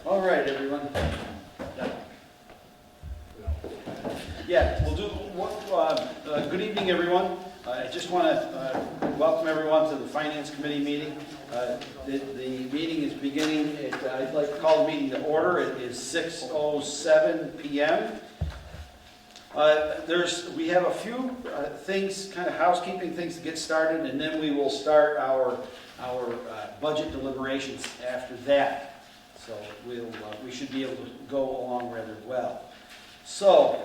All right, everyone. Yeah, we'll do, good evening, everyone. I just want to welcome everyone to the Finance Committee meeting. The meeting is beginning at, I'd like to call the meeting to order. It is 6:07 p.m. We have a few things, kind of housekeeping things to get started, and then we will start our budget deliberations after that. So we should be able to go along rather well. So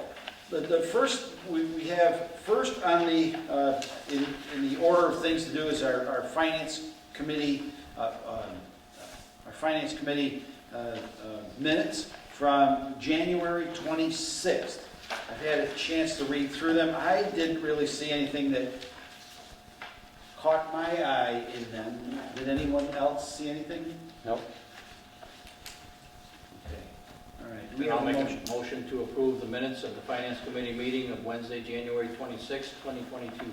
the first we have first on the in the order of things to do is our finance committee minutes from January 26th. I've had a chance to read through them. I didn't really see anything that caught my eye in them. Did anyone else see anything? Nope. Okay. All right. Do we have I'll a make motion? a motion to approve the minutes of the Finance Committee meeting of Wednesday, January 26, 2022.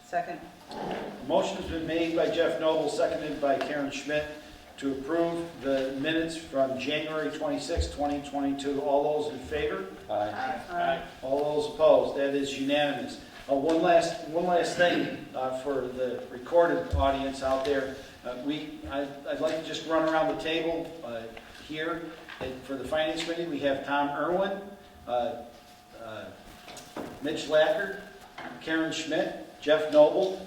Second. Motion has been made by Jeff Noble, seconded by Karen Schmidt, to approve the minutes from January 26, 2022. All those in favor? Aye. Aye. All those opposed? That is unanimous. One last thing for the recorded audience out there. I'd like to just run around the table here. And for the Finance Committee, we have Tom Irwin, Mitch Lackard, Karen Schmidt, Jeff Noble.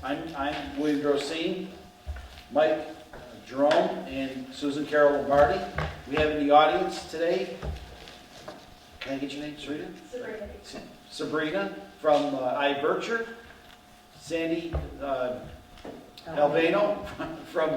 I'm William Grosine, Mike Jerome, and Susan Carol Lombardi. We have in the audience today, can I get your name, Sarita? Sabrina from Berkshire. Sandy Albano from,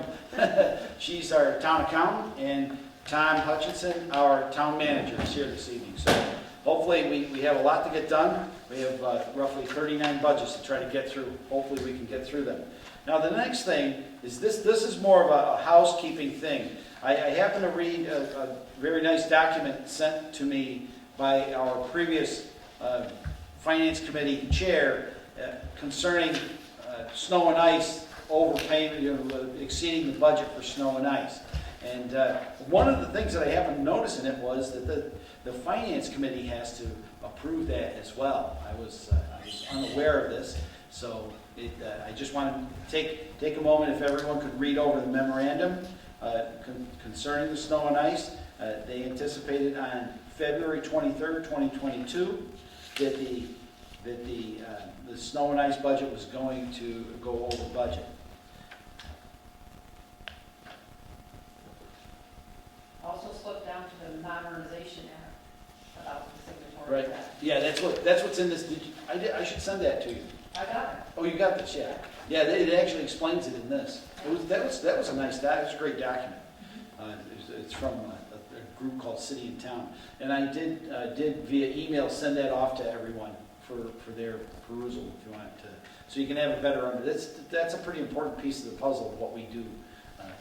she's our town accountant, and Tom Hutchinson, our town manager, is here this evening. So hopefully we have a lot to get done. We have roughly 39 budgets to try to get through. Hopefully we can get through them. Now the next thing is this is more of a housekeeping thing. I happen to read a very nice document sent to me by our previous Finance Committee chair concerning snow and ice overpayment, exceeding the budget for snow and ice. And one of the things that I happened to notice in it was that the Finance Committee has to approve that as well. I was unaware of this, so I just want to take a moment if everyone could read over the memorandum concerning the snow and ice. They anticipated on February 23rd, 2022, that the snow and ice budget was going to go over budget. Also slipped down to the Modernization Act about the signatory. Right. of that. Yeah, that's what's in this. I should send that to you. I got it. Oh, you got this, yeah. Yeah, it actually explains it in this. That was a nice document. It's a great document. It's from a group called City and Town, and I did via email send that off to everyone for their perusal if you want to, so you can have a better understanding. That's a pretty important piece of the puzzle of what we do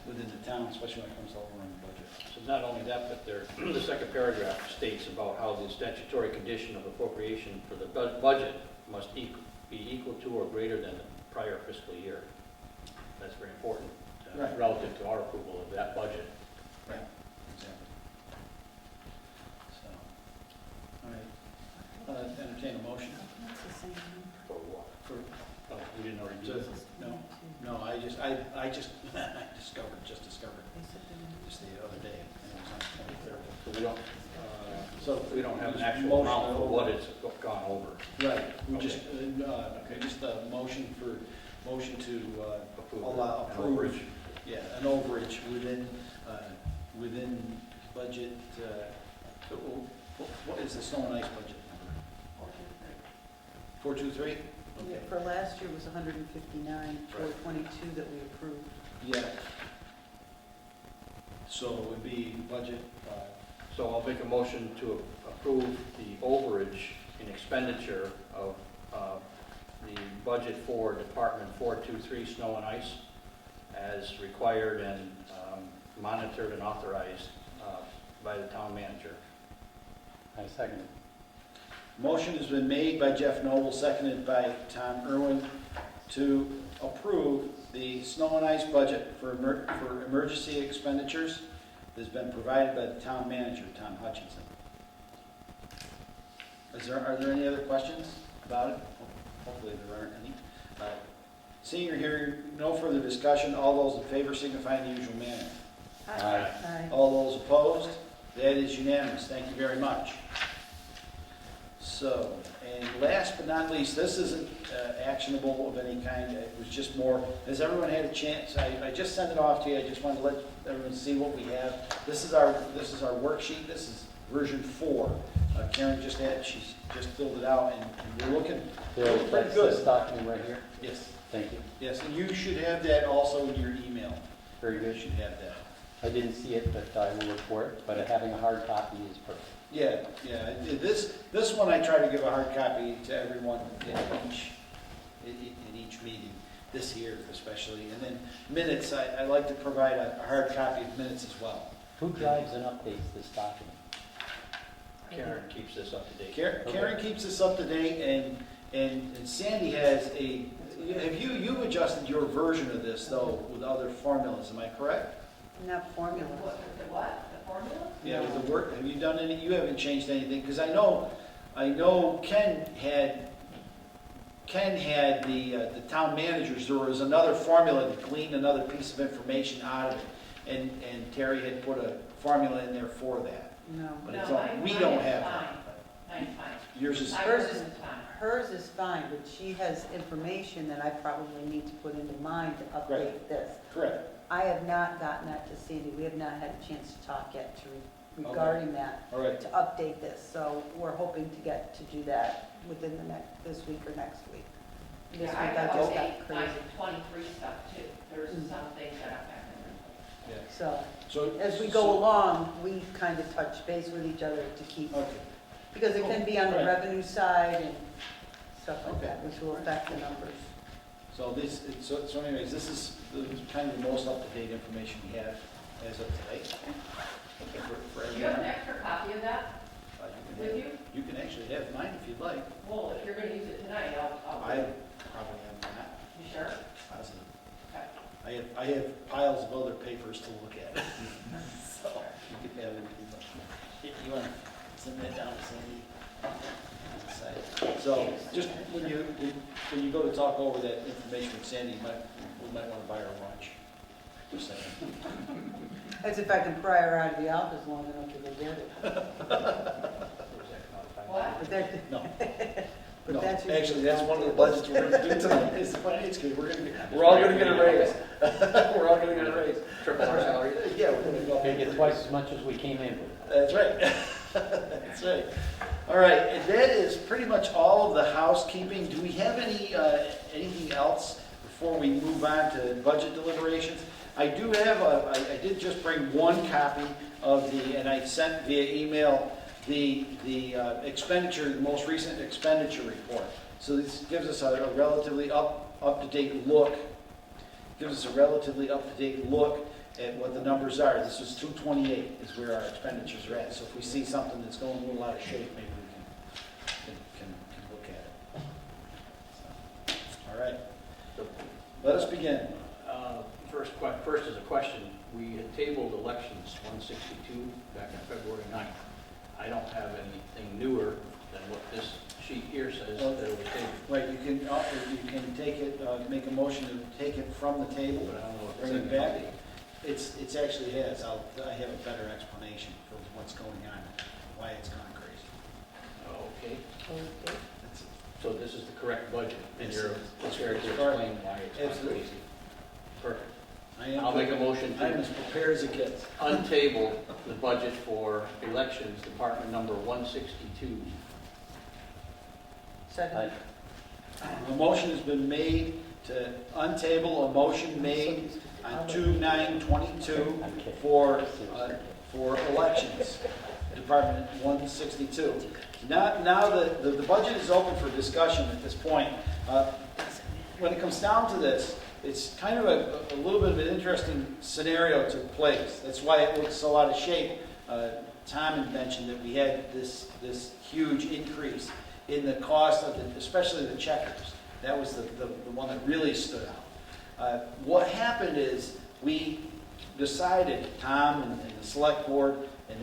within the town, especially when it comes to overrunning the budget. So not only that, but the second paragraph states about how the statutory condition of appropriation for the budget must be equal to or greater than the prior fiscal year. That's very important Right. relative to our approval of that budget. Right. Exactly. So, all right. Entertain a motion That's the same. For what? for. Oh, we didn't already do this? No, I just discovered just the other day, and it was on the 23rd. So we don't have an just actual motion amount for over. what it's gone over. Right, we Okay. just a motion to Approve allow, an approve, overage. yeah, an overage within budget, what is the snow and ice budget number? 423? Yeah, Okay. for last year was 159, 422 that we approved. Yeah. So it would be budget, So I'll make a motion to approve the overage in expenditure of the budget for Department 423 Snow and Ice as required and monitored and authorized by the town manager. I second it. motion has been made by Jeff Noble, seconded by Tom Irwin, to approve the snow and ice budget for emergency expenditures has been provided by the town manager, Tom Hutchinson. Are there any other questions about it? Hopefully there aren't any. Seeing or hearing no further discussion, all those in favor signify in the usual manner. Aye. All those opposed? That is unanimous. Thank you very much. So, and last but not least, this isn't actionable of any kind. It was just more, has everyone had a chance? I just sent it off to you. I just wanted to let everyone see what we have. This is our worksheet. This is version 4. Karen she's just filled it out, and we're looking Bill, pretty that's good. this document right here? Yes, Thank you. yes, and you should have that also in your email. Very You good. should have that. I didn't see it, but I will report it, but having a hard copy is perfect. Yeah. This one I try to give a hard copy to everyone in each meeting, this here especially. And then minutes, I like to provide a hard copy of minutes as well. Who drives and updates this document? Karen keeps this up to date. Karen keeps this up to date, and Sandy has you've adjusted your version of this though with other formulas, am I correct? Not formula. What, the formula? Yeah, with the work, have you done any, you haven't changed anything, because I know Ken had the town managers, there was another formula to glean another piece of information out of it, and Terry had put a formula in there for that. No. But No, it's all, we don't have that. Mine's fine. Yours is, Hers is- fine. Hers is fine, but she has information that I probably need to put into mine to update Right. this. correct. I have not gotten that to Sandy. We have not had a chance to talk yet regarding that, All right, to update this. So we're hoping to get to do that within this week or next week. This week Yeah, I I just got got crazy. 23 stuff too. There's Mm. some things that I've got in yeah. So So. as we go along, we kind of touch base with each other to keep, Okay, because it can be on the Right. revenue side and stuff like Okay. that, which will affect the numbers. so anyways, this is kind of the most up-to-date information we have as of today. For Do you have an everyone. extra copy of that with you? You can actually have mine if you'd like. Well, if you're gonna use it tonight, I'll. I probably have that, You sure? positive. Okay. I have piles of other papers to look at. So you could have it if you'd like. You want to send that down to Sandy? So just when you go to talk over that information with Sandy, we might want to buy her lunch. Just saying. As if I can pry her out of the office long enough to go get it. What? But that, No. but No, that's actually, that's one of the budgets we're going to do tonight, is the finance committee. We're all going to get a raise. We're all going to get a raise. Triple our salary? Yeah, we're going to go. We get twice as much as we came in with. That's right. That's right. All right, and that is pretty much all of the housekeeping. Do we have anything else before we move on to budget deliberations? I do have I did just bring one copy of and I sent via email the expenditure, the most recent expenditure report. So this gives us a relatively up-to-date look. Gives us a relatively up-to-date look at what the numbers are. This is 228 is where our expenditures are at. So if we see something that's going a little out of shape, maybe we can look at it. So, all right. Let us begin. First is a question. We had tabled elections 162 back on February 9th. I don't have anything newer than what this sheet here says that it was tabled. Right, you can take it, make a motion to take it from the table, But I don't know if bring it's it back. It's actually has. I have a better explanation for what's going on, why it's gone crazy. Okay. okay. That's it. So this is the correct budget, and Yes, you're it is. prepared to It's correct. explain why it's gone Absolutely. crazy. Perfect. I'll make a motion I'm to as prepared as it gets. untable the budget for elections, department number 162. Second. A motion has been made to untable a motion made on 2/9/22 for elections, Department 162. Now the budget is open for discussion at this point. When it comes down to this, it's kind of a little bit of an interesting scenario took place. That's why it looks so out of shape. Tom had mentioned that we had this huge increase in the cost of especially the checkers. That was the one that really stood out. What happened is the decided, Tom and the select board, and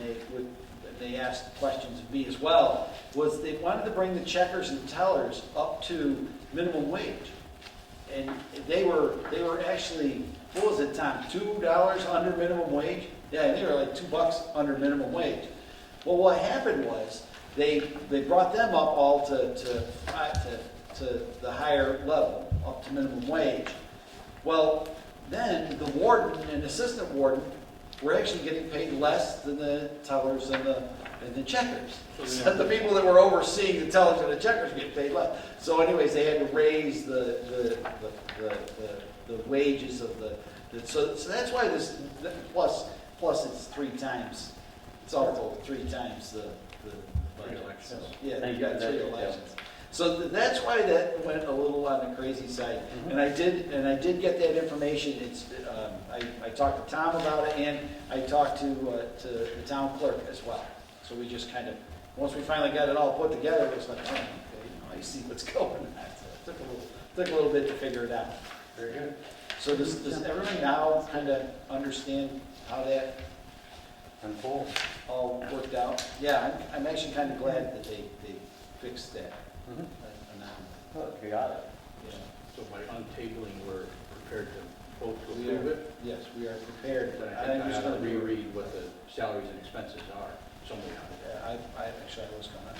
they asked questions of me as well, was they wanted to bring the checkers and tellers up to minimum wage. And they were actually, what was it, Tom, $2 under minimum wage? Yeah, they were like $2 under minimum wage. Well, what happened was, they brought them up all to the higher level, up to minimum wage. Well, then the warden and assistant warden were actually getting paid less than the tellers and the checkers. So the people that were overseeing the tellers and the checkers get paid less. So anyways, they had to raise the wages of so that's why this, plus it's 3 times, it's all told 3 times the budget. Elections. So, yeah, Thank you got you. 3 Yeah. elections. So that's why that went a little on the crazy side. And I did get that information. It's, I talked to Tom about it, and I talked to the town clerk as well. So we just kind of, once we finally got it all put together, it was like, oh, okay, I see what's going on. So it took a little bit to figure it out. Very good. So does everyone now kind of understand how that I'm full. all worked out? Yeah, I'm actually kind of glad that they fixed that. Look, you got it. Yeah. So by untabling, we're prepared to vote to We approve are, it. yes, we are prepared. But I I think think I we're just have gonna to reread what the salaries and expenses are, somewhere on it. I actually, I was gonna,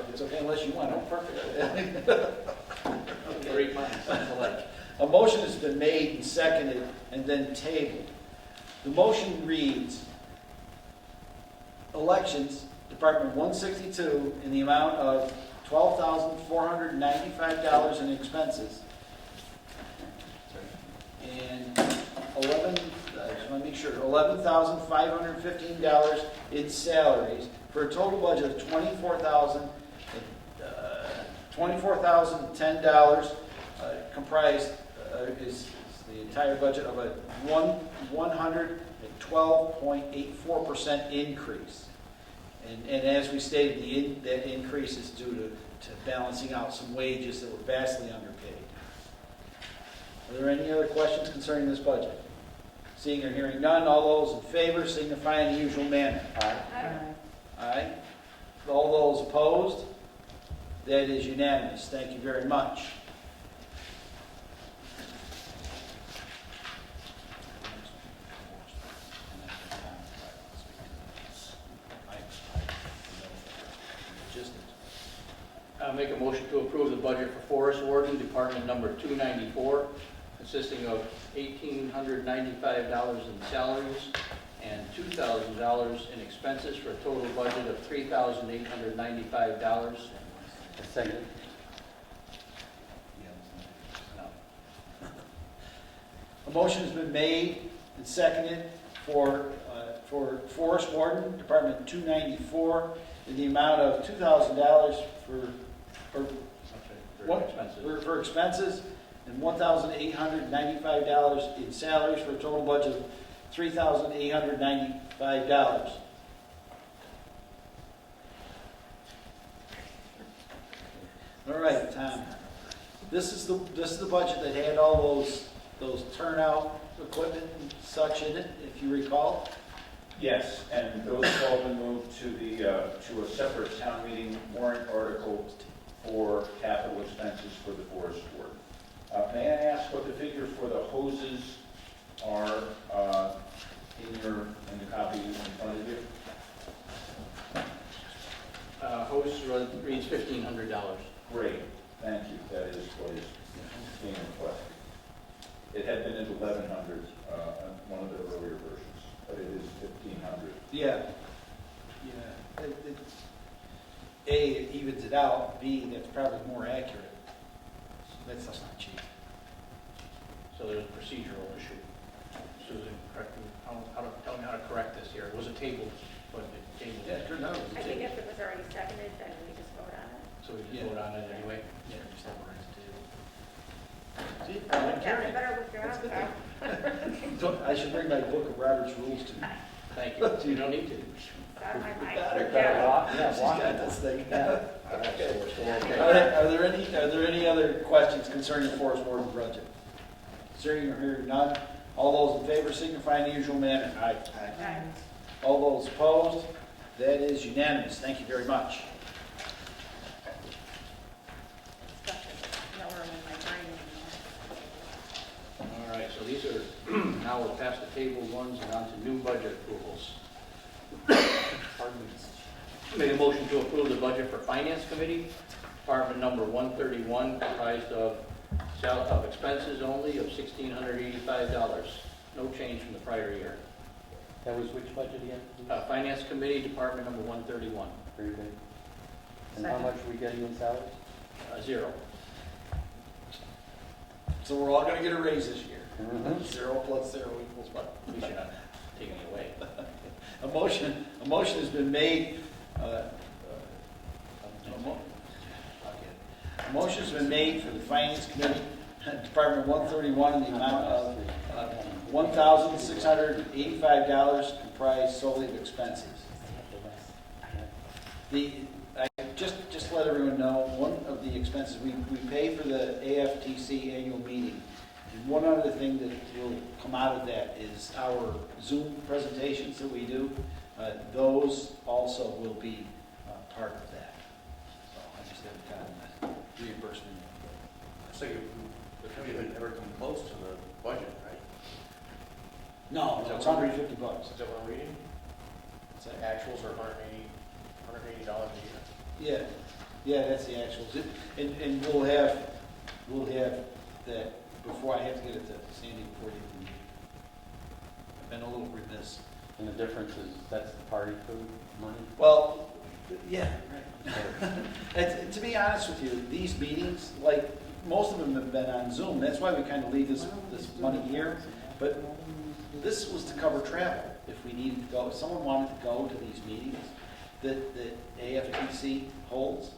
it's okay unless you want to. Perfect. Great minds, think alike. A motion has been made and seconded and then tabled. The motion reads, Elections, Department 162, in the amount of $12,495 in expenses. And I just want to make sure, $11,515 in salaries, for a total budget of $24,010, comprised is the entire budget of a 112.84% increase. And as we stated, that increase is due to balancing out some wages that were vastly underpaid. Are there any other questions concerning this budget? Seeing or hearing none, all those in favor signify in the usual manner. Aye. Aye. All those opposed? That is unanimous. Thank you very much. I'll make a motion to approve the budget for Forest Warden, Department number 294, consisting of $1,895 in salaries and $2,000 in expenses, for a total budget of $3,895. Second. A motion has been made and seconded for Forest Warden, Department 294, in the amount of $2,000 for expenses and $1,895 in salaries, for a total budget of $3,895. All right, Tom. This is the budget that had all those turnout equipment and such in it, if you recall. Yes, and those have all been moved to to a separate town meeting warrant article for capital expenses for the Forest Warden. May I ask what the figure for the hoses are in the copy in front of you? Hose reads $1,500. Great, thank you. That is what is being requested. It had been at 1,100 on one of the earlier versions, but it is 1,500. Yeah. A, it evens it out. B, that's probably more accurate. That's not cheap. So there's a procedural issue. Susan, correct me, tell me how to correct this here. It was a table, but it came. Yeah, it turned out it was a I think table. if it was already seconded, then we just vote on it. So we just Yeah. vote on it anyway? Yeah, just overrides the table. See, Oh, I'm yeah, carrying. better look your That's own good. stuff. I should bring my book of Robert's Rules to you. Thank you. You don't need to. It's out of my mind. Got her. Yeah. She's got this thing. So we're still okay. Are there any other questions concerning the Forest Warden budget? Hearing or hearing none, All those in favor signify in the usual manner. Aye. Aye. All those opposed? That is unanimous. Thank you very much. Discussion. No room in my brain anymore. All right, so these are, now we're past the table ones and on to new budget approvals. Make a motion to approve the budget for Finance Committee, Department number 131, comprised of expenses only of $1,685. No change from the prior year. That was which budget again? Finance Committee, Department number 131, Very good. And how Second. much are we getting in salaries? 0. So we're all going to get a raise this year. Mhm. 0 plus 0 equals what? We should not take any away. A motion has been made. A motion's been made for the Finance Committee, Department 131, in the amount of $1,685, comprised solely of expenses. Just to let everyone know, one of the expenses, we pay for the AFTC annual meeting. And one other thing that will come out of that is our Zoom presentations that we do. Those also will be part of that. So I just have kind of reimbursement. So the committee would never come close to the budget, right? No, it's $150. Is that what I'm reading? It's like- Actuals are $180 a year. Yeah, that's the actuals. And we'll have that before, I have to get it to Sandy before the meeting. I've been a little remiss. And the difference is, that's the party food money? Well, yeah, right. And to be honest with you, these meetings, like, most of them have been on Zoom. That's why we kind of leave this money here. But this was to cover travel, if we needed to go. If someone wanted to go to these meetings that AFTC holds,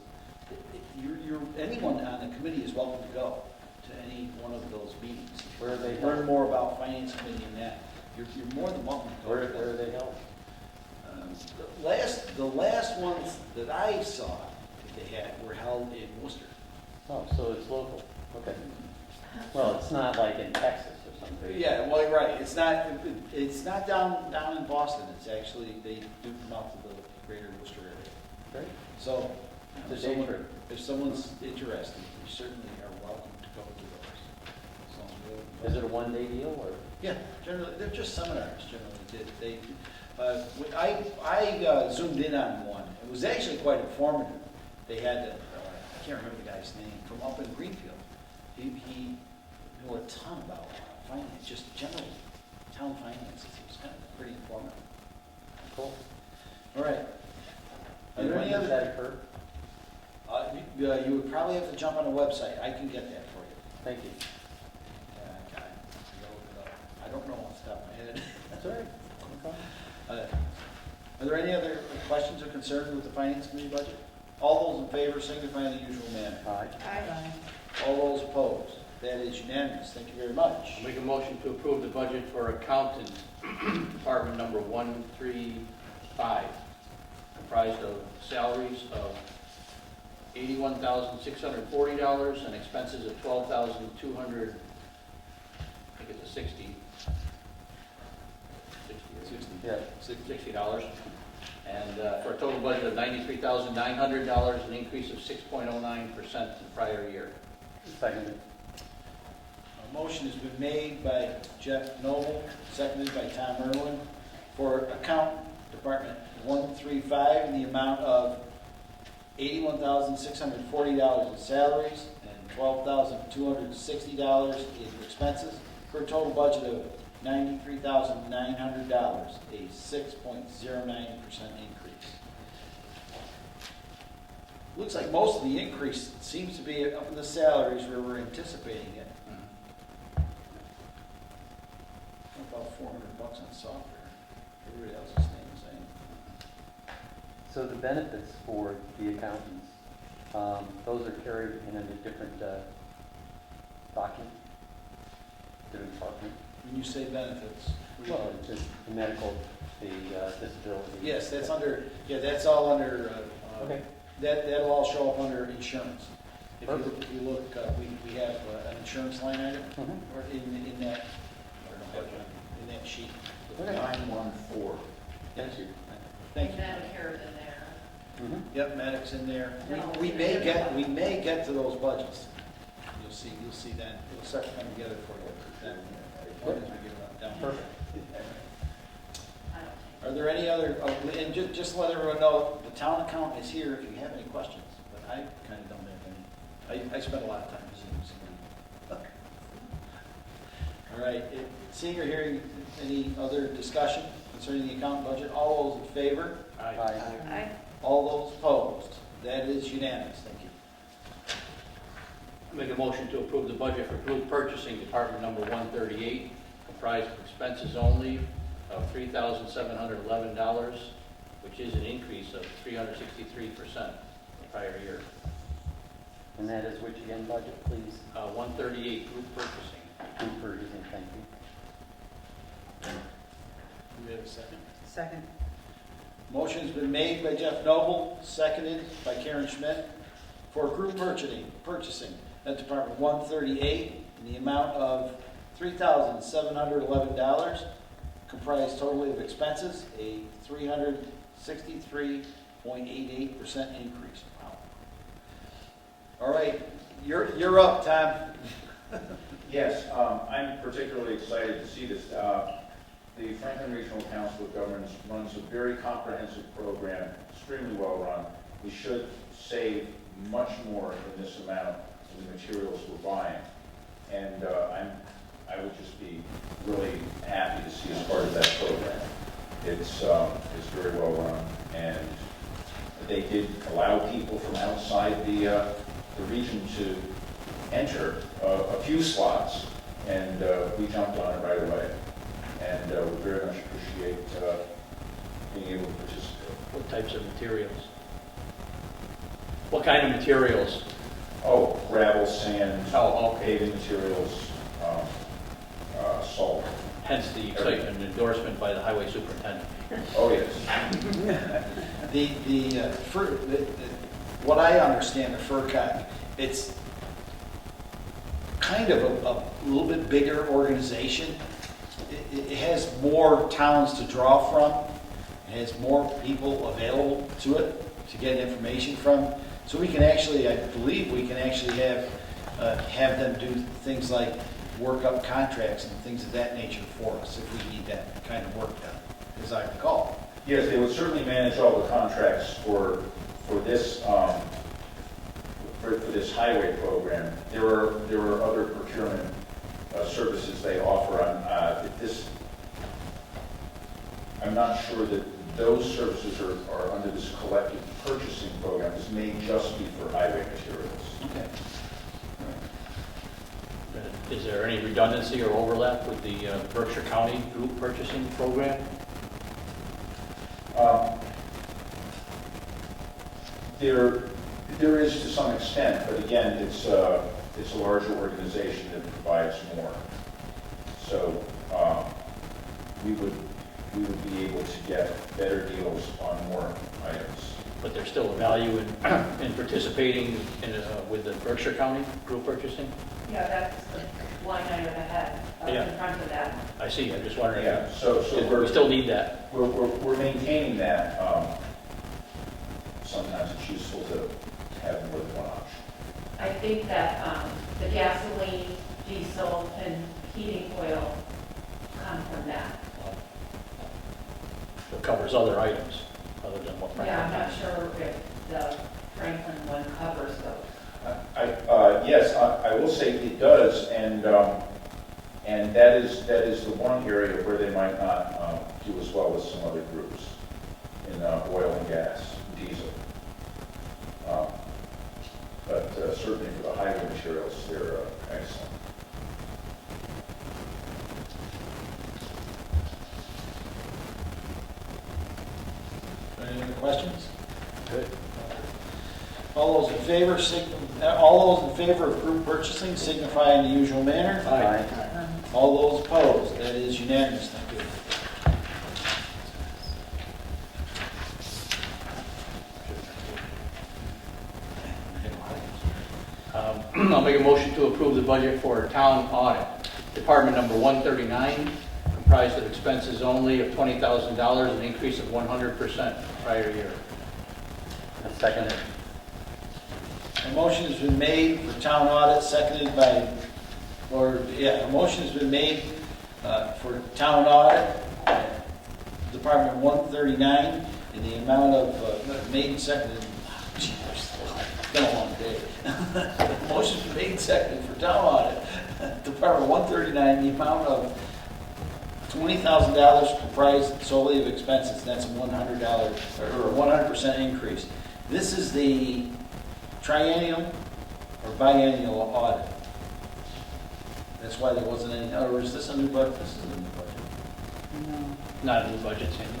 anyone on the committee is welcome to go to any one of those meetings. Where are they Learn held? more about Finance Committee and that. You're more than welcome to go. Where to are them. they held? The last ones that I saw that they had were held in Worcester. Oh, so it's local, okay. Well, it's not like in Texas or something. Yeah, well, you're right. It's not down in Boston. It's actually, they do come out to the greater Worcester area. Great. So, It's a day trip. if someone's interested, you certainly are welcome to go to those. As long as we- Is it a one-day deal, or? Yeah, generally, they're just seminars, generally. I zoomed in on one. It was actually quite informative. They had, I can't remember the guy's name, from up in Greenfield. He knew a ton about finance, just general town finances. It was kind of pretty informative. Cool. All right. Are there When any does other? that occur? You would probably have to jump on a website. I can get that for you. Thank you. Yeah, I look it up. I don't know off the top of my head. That's all right. No problem. Are there any other questions or concerns with the Finance Committee budget? All those in favor signify in the usual manner. Aye. Aye. All those opposed? That is unanimous. Thank you very much. I'll make a motion to approve the budget for Accountant, Department number 135, comprised of salaries of $81,640 and expenses of $12,200, I think it's a 60 Yeah. $60, and for a total budget of $93,900, an increase of 6.09% the prior year. Seconded. A motion has been made by Jeff Noble, seconded by Tom Irwin, for Account Department 135 in the amount of $81,640 in salaries and $12,260 in expenses, for a total budget of $93,900, a 6.09% increase. Looks like most of the increase seems to be up in the salaries where we're anticipating it. About $400 on software. Everybody else is staying the same. So the benefits for the accountants, those are carried in a different document, different department. When you say benefits. Well, it's just the medical, the disability. Yes, that's under, that's all under, Okay. that'll all show up under insurance. If you Perfect. look, we have an insurance line item Mhm. or in that, I don't know, sheet. Okay. 914. Thank you. Thank you. Medicare's in there. Mhm. Yep, Maddox in there. No. We may get to those budgets. You'll see then, it'll start to come together for you then, as long as we get it down. Perfect. I don't think. Are there any other, and just let everyone know, the town accountant is here if you have any questions, but I kind of don't have any. I spend a lot of time visiting somebody. All right, seeing or hearing any other discussion concerning the accountant budget, all those in favor? Aye. All those opposed? That is unanimous, thank you. Make a motion to approve the budget for group purchasing, department number 138, comprised of expenses only of $3,711, which is an increase of 363% from the prior year. And that is which again, budget, please? 138, group purchasing. Group purchasing, thank you. Do we have a second? Second. Motion's been made by Jeff Noble, seconded by Karen Schmidt, for group purchasing at Department 138 in the amount of $3,711, comprised totally of expenses, a 363.88% increase. Wow. All right, you're up, Tom. Yes, I'm particularly excited to see this. The Franklin Regional Council of Governments runs a very comprehensive program, extremely well run. We should save much more in this amount in the materials we're buying. And I would just be really happy to see us part of that program. It's very well run, and they did allow people from outside the region to enter a few slots, and we jumped on it right away. And we very much appreciate being able to participate. What types of materials? What kind of materials? Oh, gravel, sand, Oh, okay. paving materials, salt. Hence the excitement and endorsement by the highway superintendent. Oh, yes. What I understand of FERCog, it's kind of a little bit bigger organization. It has more towns to draw from. It has more people available to it to get information from. So we can actually, I believe we can actually have them do things like work up contracts and things of that nature for us if we need that kind of work done, as I recall. Yes, they would certainly manage all the contracts for this for this highway program. There are other procurement services they offer on this. I'm not sure that those services are under this collective purchasing program. This may just be for highway materials. Okay. Is there any redundancy or overlap with the Berkshire County group purchasing program? There is to some extent, but again, it's a larger organization that provides more. So we would be able to get better deals on more items. But there's still a value in participating with the Berkshire County group purchasing? Yeah, that's the line item ahead, Yeah. in front of that. I see, I'm just wondering. Yeah, so We still need that. we're maintaining that. Sometimes it's useful to have more than one option. I think that the gasoline, diesel, and heating oil come from that. It covers other items other than what Franklin Yeah, I'm not has. sure if the Franklin one covers those. Yes, I will say it does, and that is the one area where they might not do as well as some other groups in oil and gas, diesel. But certainly for the highway materials, they're excellent. Any other questions? Good. All those in favor, of group purchasing signify in the usual manner. Aye. All those opposed, that is unanimous, thank you. I'll make a motion to approve the budget for town audit. Department number 139, comprised of expenses only of $20,000, an increase of 100% prior year. I second it. A motion has been made for town audit, seconded by, a motion has been made for town audit, Department 139, in the amount of, made and seconded, it's been a long day. Motion's been made and seconded for town audit, Department 139, the amount of $20,000 comprised solely of expenses. That's a $100 or a 100% increase. This is the triennial or biennial audit. That's why there wasn't any, or is this a new budget? This is a new budget. No. Not a new budget, Sandy.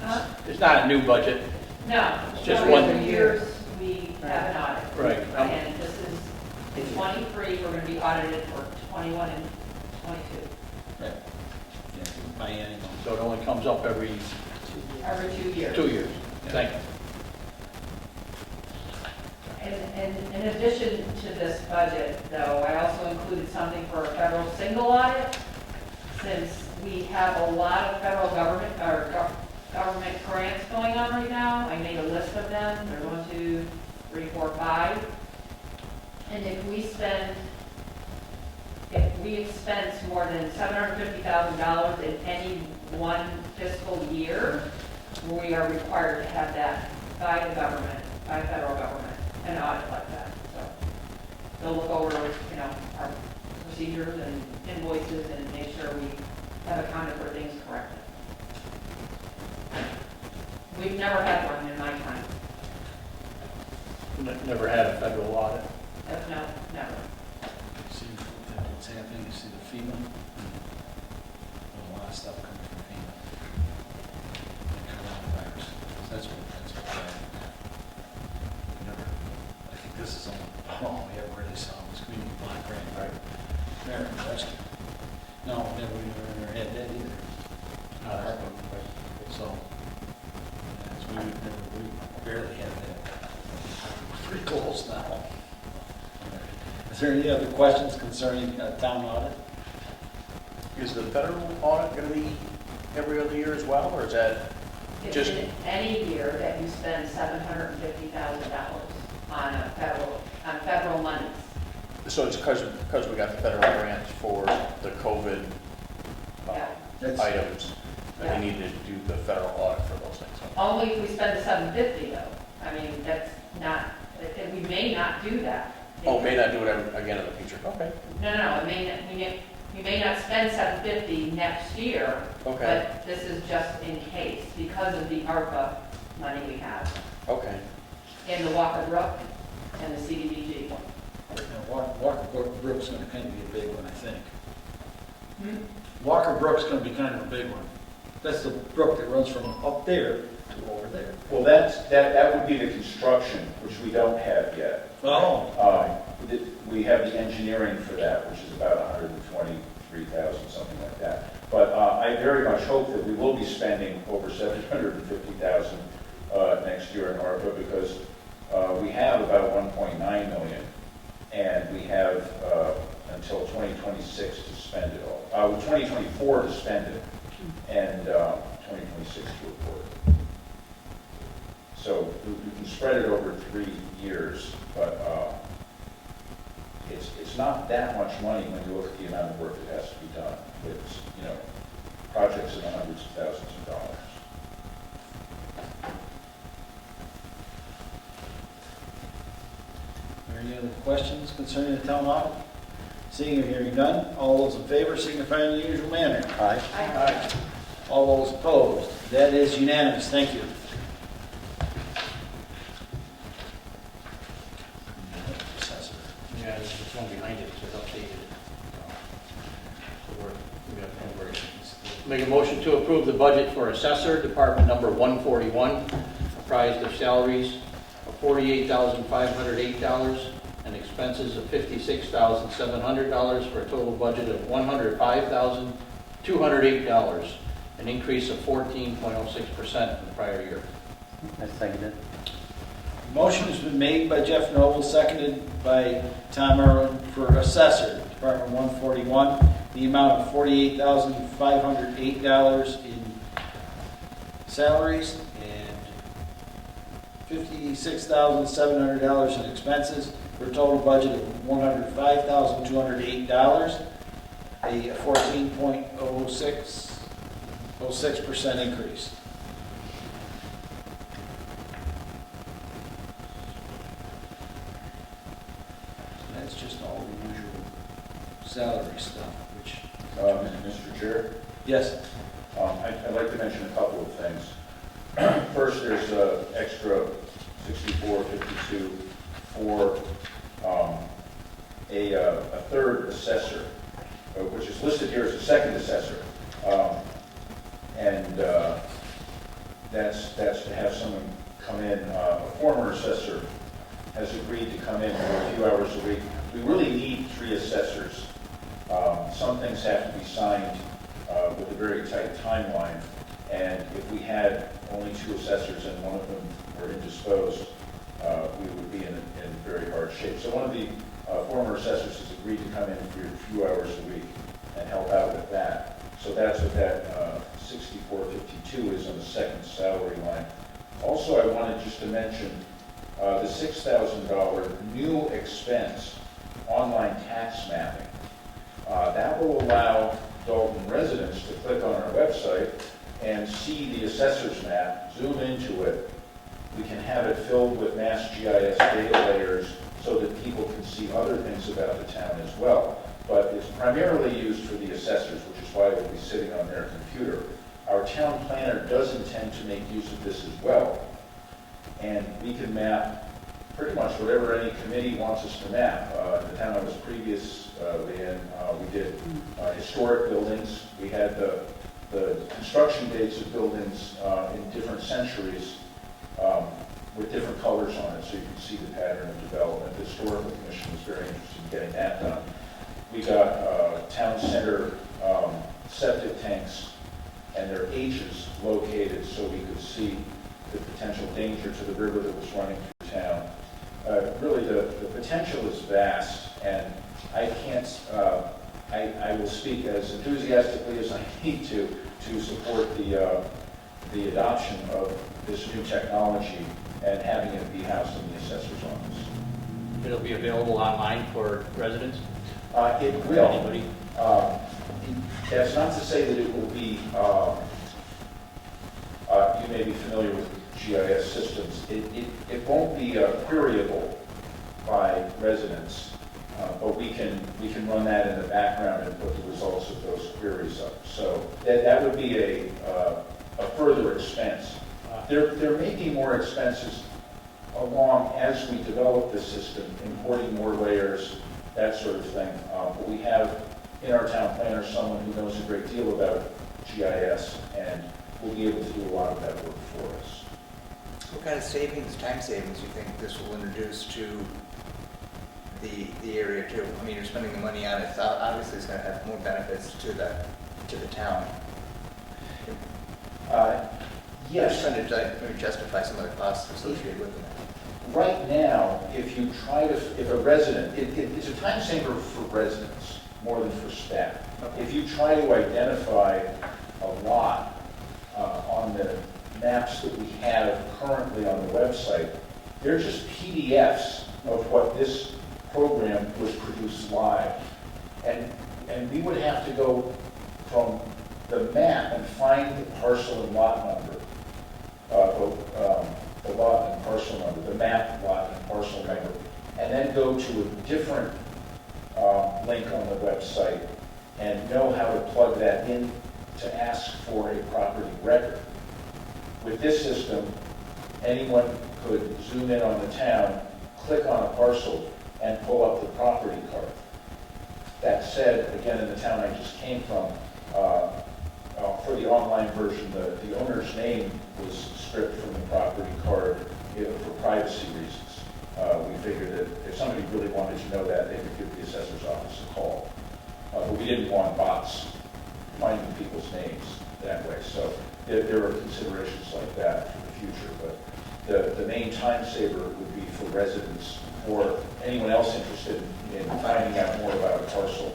Huh? It's not a new budget. No. Just every one. 2 years, we have an audit. Right. And this is, in 23, we're going to be audited for 21 and 22. Right. Yeah, biennial. So it only comes up every Every 2 years. 2 years. Thank you. And in addition to this budget, though, I also included something for a federal single audit, since we have a lot of federal government, or government grants going on right now. I made a list of them. They're 1, 2, 3, 4, 5. And if we expense more than $750,000 in any one fiscal year, we are required to have that by the government, by federal government, an audit like that. So they'll look over, our procedures and invoices and make sure we have accounted for things correctly. We've never had one in my time. Never had a federal audit. No, never. See what's happening, you see the FEMA? There's a lot of stuff coming from FEMA. And coronavirus. That's what never, I think this is all we ever really saw was community block grant, right? American Rescue. No, we never had that either. Not our one, right? So, we barely have that. Pretty close now. Is there any other questions concerning town audit? Is the federal audit going to be every other year as well, or is that It's just? in any year that you spend $750,000 on federal monies. So it's because we got the federal grants for the COVID Yeah. That's- items, Yeah. and we need to do the federal audit for those things. Only if we spend the $750,000 though. I mean, that's not, we may not do that. Oh, may not do it again in the future. Okay. No, we may not spend $750,000 next year, Okay. but this is just in case because of the ARPA money we have Okay. in the Walker Brook and the CDBG. Walker Brook's going to kind of be a big one, I think. Hmm? Walker Brook's going to be kind of a big one. That's the brook that runs from up there to over there. Well, that would be the construction, which we don't have yet. Oh. We have the engineering for that, which is about $123,000, something like that. But I very much hope that we will be spending over $750,000 next year in ARPA, because we have about $1.9 million, and we have until 2026 to spend it all. 2024 to spend it, and 2026 to report it. So we can spread it over 3 years, but it's not that much money when you look at the amount of work that has to be done. It's, projects in the hundreds of thousands of dollars. Are there any other questions concerning the town audit? Seeing or hearing none, all those in favor signify in the usual manner. Aye. Aye. All those opposed, that is unanimous, thank you. Assessor. Yeah, there's this one behind it, so it's updated. We have no worries. Make a motion to approve the budget for Assessor, Department number 141, comprised of salaries of $48,508 and expenses of $56,700 for a total budget of $105,208, an increase of 14.06% from the prior year. I second it. Motion has been made by Jeff Noble, seconded by Tom Irwin for Assessor, Department 141, the amount of $48,508 in salaries and $56,700 in expenses, for a total budget of $105,208, a 14.06% increase. That's just all the usual salary stuff, which, Mr. Chair, yes, I'd like to mention a couple of things. First, there's extra 6452 for a third assessor, which is listed here as a second assessor. And that's to have someone come in, a former assessor has agreed to come in for a few hours a week. We really need 3 assessors. Some things have to be signed with a very tight timeline, and if we had only 2 assessors and one of them were indisposed, we would be in very hard shape. So one of the former assessors has agreed to come in for a few hours a week and help out with that. So that's what that 6452 is on the second salary line. Also, I wanted just to mention the $6,000 new expense, online tax mapping. That will allow Dalton residents to click on our website and see the assessor's map, zoom into it. We can have it filled with Mass GIS data layers so that people can see other things about the town as well. But it's primarily used for the assessors, which is why it will be sitting on their computer. Our town planner does intend to make use of this as well. And we can map pretty much whatever any committee wants us to map. The town I was previously in, we did historic buildings. We had the construction dates of buildings in different centuries with different colors on it, so you can see the pattern of development. The Historical Commission was very interested in getting that done. We got town center septic tanks and their ages located so we could see the potential danger to the river that was running through town. Really, the potential is vast, and I can't, I will speak as enthusiastically as I need to support the adoption of this new technology and having it be housed in the assessor's office. It'll be available online for residents? It will. Anybody? That's not to say that it will be, you may be familiar with GIS systems. It won't be queryable by residents, but we can run that in the background and put the results of those queries up. So that would be a further expense. There may be more expenses along as we develop the system, importing more layers, that sort of thing. But we have in our town planner someone who knows a great deal about GIS and will be able to do a lot of that work for us. What kind of savings, time savings, you think this will introduce to the area too? I mean, you're spending the money on it, so obviously it's going to have more benefits to the town. Yes. Just trying to maybe justify some of the costs associated with it. Right now, if a resident, it's a time saver for residents more than for staff. Okay. If you try to identify a lot on the maps that we have currently on the website, they're just PDFs of what this program was produced live. And we would have to go from the map and find the parcel and lot number, the lot and parcel number, the map lot and parcel number, and then go to a different link on the website and know how to plug that in to ask for a property record. With this system, anyone could zoom in on the town, click on a parcel, and pull up the property card. That said, again, in the town I just came from, for the online version, the owner's name was stripped from the property card for privacy reasons. We figured that if somebody really wanted to know that, they could give the assessor's office a call. But we didn't want bots finding people's names that way. So there are considerations like that for the future. But the main time saver would be for residents or anyone else interested in finding out more about a parcel.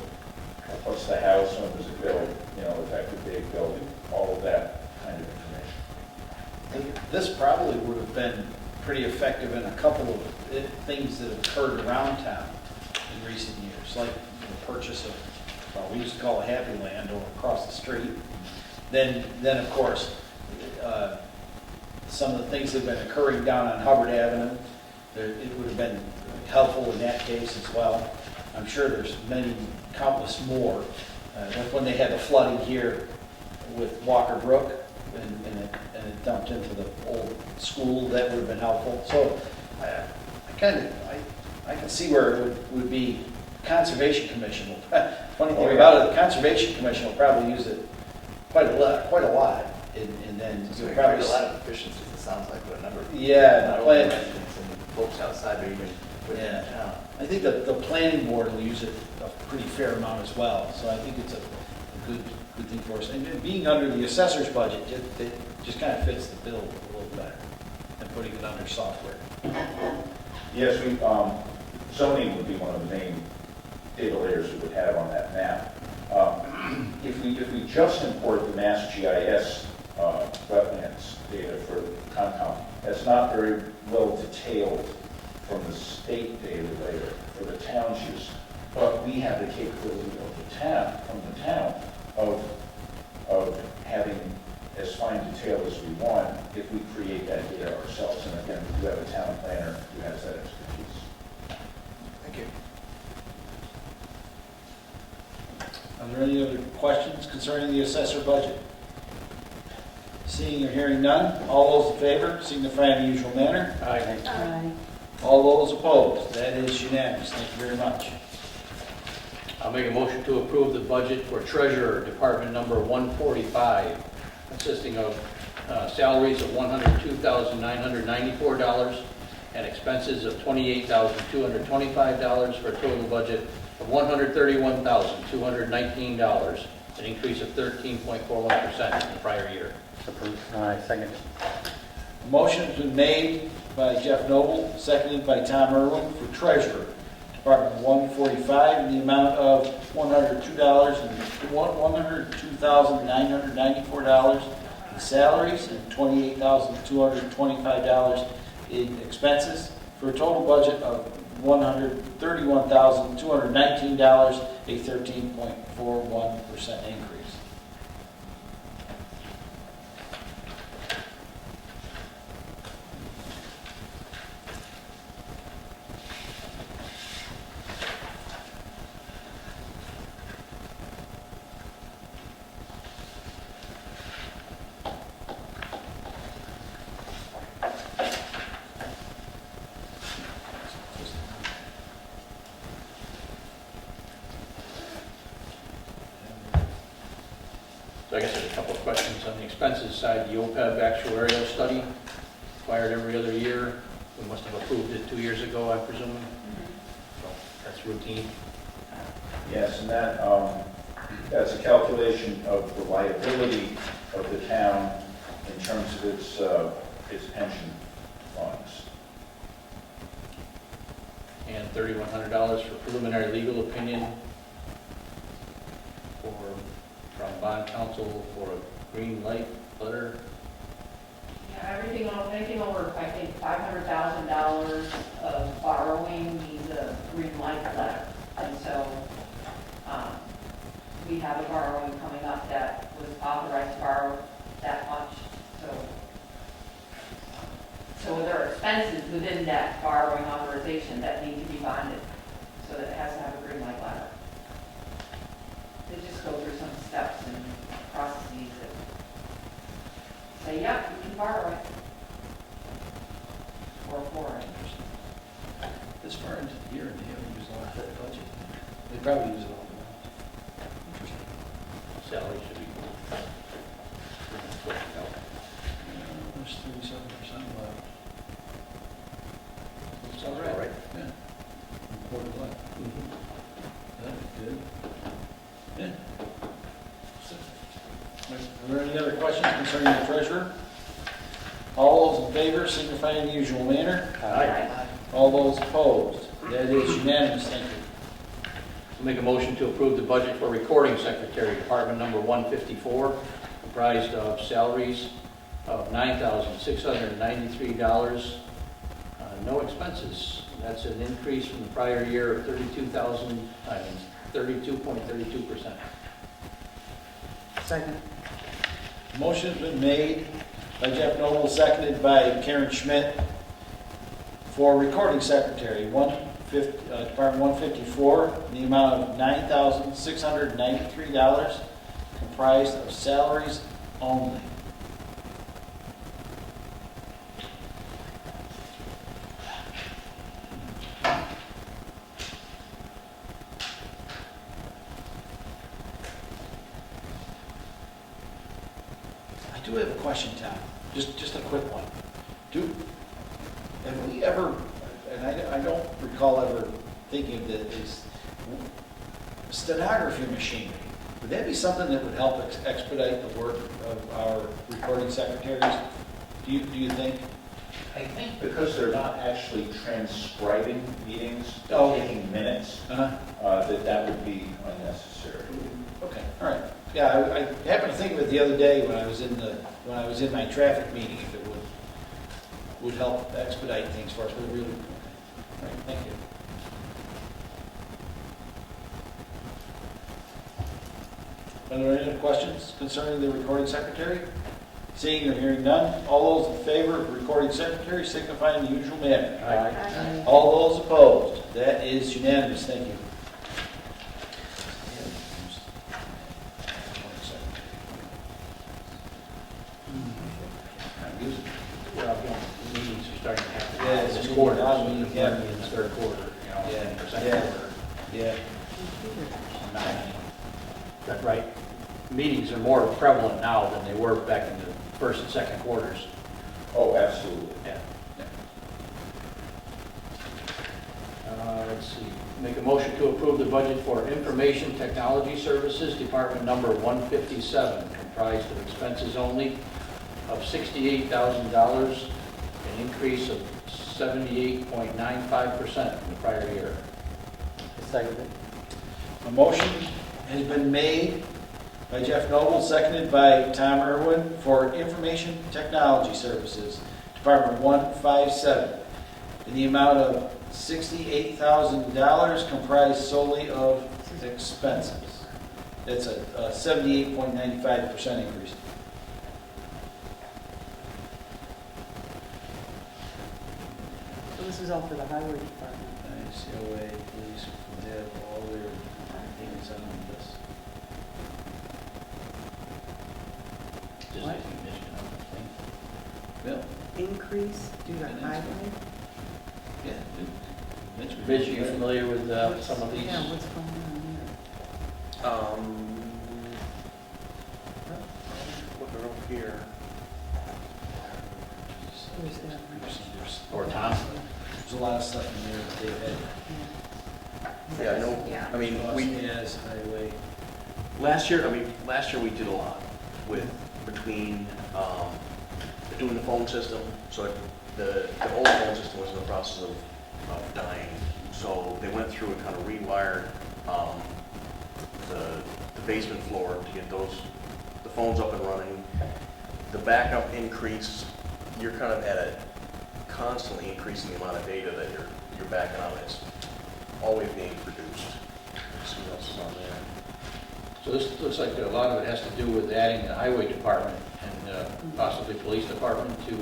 what's the house, when was it built, you know, effective date building, all of that kind of information. This probably would have been pretty effective in a couple of things that have occurred around town in recent years, like the purchase of, well, we used to call it Happy Land over across the street. Then of course, some of the things that have been occurring down on Hubbard Avenue, it would have been helpful in that case as well. I'm sure there's many, countless more. Like when they had the flooding here with Walker Brook, and it dumped into the old school, that would have been helpful. So I can see where it would be Conservation Commission. Funny thing about it, the Conservation Commission will probably use it quite a lot, and then So you'll we probably. create a lot of efficiencies, it sounds like, with a number of. Yeah, Not the only plan- residents and folks outside, but even within Yeah. town. I think that the planning board will use it a pretty fair amount as well, so I think it's a good thing for us. And being under the assessor's budget, it just kind of fits the bill a little better than putting it under software. Yes, zoning would be one of the main data layers we would have on that map. If we just import the Mass GIS wetlands data for Concom, that's not very well detailed from the state data layer for the town's use. But we have the capability of the town, from the town, of having as fine detail as we want if we create that data ourselves. And again, we do have a town planner who has that expertise. Thank you. Are there any other questions concerning the assessor budget? Seeing or hearing none, all those in favor signify in the usual manner. Aye. Aye. All those opposed, that is unanimous. Thank you very much. I'll make a motion to approve the budget for Treasurer, Department number 145, consisting of salaries of $102,994 and expenses of $28,225 for a total budget of $131,219, an increase of 13.41% from the prior year. Approved. Second. A motion has been made by Jeff Noble, seconded by Tom Irwin for Treasurer, Department 145, in the amount of $102,994 in salaries and $28,225 in expenses, for a total budget of $131,219, a 13.41% increase. So I guess there's a couple of questions on the expenses side. The OPEB actuarial study, required every other year. We must have approved it 2 years ago, I'm presuming. So that's routine. Yes, and that's a calculation of the liability of the town in terms of its pension funds. And $3,100 for preliminary legal opinion from bond counsel for a green light letter. Yeah, anything over, I think, $500,000 of borrowing needs a green light letter. And so, we have a borrowing coming up that was authorized to borrow that much. So there are expenses within that borrowing authorization that need to be bonded, so that it has to have a green light letter. They just go through some steps and processes that say, yep, you can borrow it. Or for it. This far into the year, and they haven't used a lot of that budget. They probably use it all. Interesting. Salary should be. There's 37% left. It's Sounds about right. Yeah. Quarter left. That's good. Yeah. Are there any other questions concerning the treasurer? All those in favor signify in the usual manner. Aye. All those opposed, that is unanimous, thank you. Make a motion to approve the budget for recording secretary, department number 154, comprised of salaries of $9,693, no expenses. That's an increase from the prior year of 32.32%. Second. Motion's been made by Jeff Noble, seconded by Karen Schmidt for recording secretary, Department 154, in the amount of $9,693, comprised of salaries only. I do have a question, Tom, just a quick one. Have we ever, and I don't recall ever thinking of this, stenography machinery, would that be something that would help expedite the work of our recording secretaries? Do you think? I think because they're not actually transcribing meetings, Oh. they're taking minutes, that would be unnecessary. Okay, all right. Yeah, I happened to think of it the other day when I was in my traffic meeting, if it would help expedite things for us, but really, okay. All right, thank you. Are there any other questions concerning the recording secretary? Seeing or hearing none, all those in favor of recording secretary signify in the usual manner. Aye. All those opposed, that is unanimous, thank you. Well, meetings are starting to happen. Yeah, it's This moving quarter, on, so meetings, it's yeah. gonna be in the third quarter, Yeah, or second yeah. quarter. Yeah. That's right. Meetings are more prevalent now than they were back in the first and second quarters. Oh, absolutely. Yeah. Let's see, make a motion to approve the budget for Information Technology Services, Department number 157, comprised of expenses only of $68,000, an increase of 78.95% from the prior year. Seconded. A motion has been made by Jeff Noble, seconded by Tom Irwin for Information Technology Services, Department 157, in the amount of $68,000, comprised solely of expenses. That's a 78.95% increase. So this is all for the highway department. COA, police, they have all their things on this. Just What? recognition, I don't think. Bill? Increase due to highway? Yeah. Mitch, are you familiar with some of these? Yeah, what's going on Looking over here. here? Where's that? Or Tom? There's a lot of stuff in there that they've had. Yeah, I know, Yeah. I mean, Yes, highway. last year we did a lot between doing the phone system, so the old phone system was in the process of dying. So they went through and kind of rewired the basement floor to get the phones up and running. The backup increase, you're kind of at a constantly increasing the amount of data that you're backing up. It's always being produced. Let's see what else is on there. So this looks like a lot of it has to do with adding the highway department and possibly police department to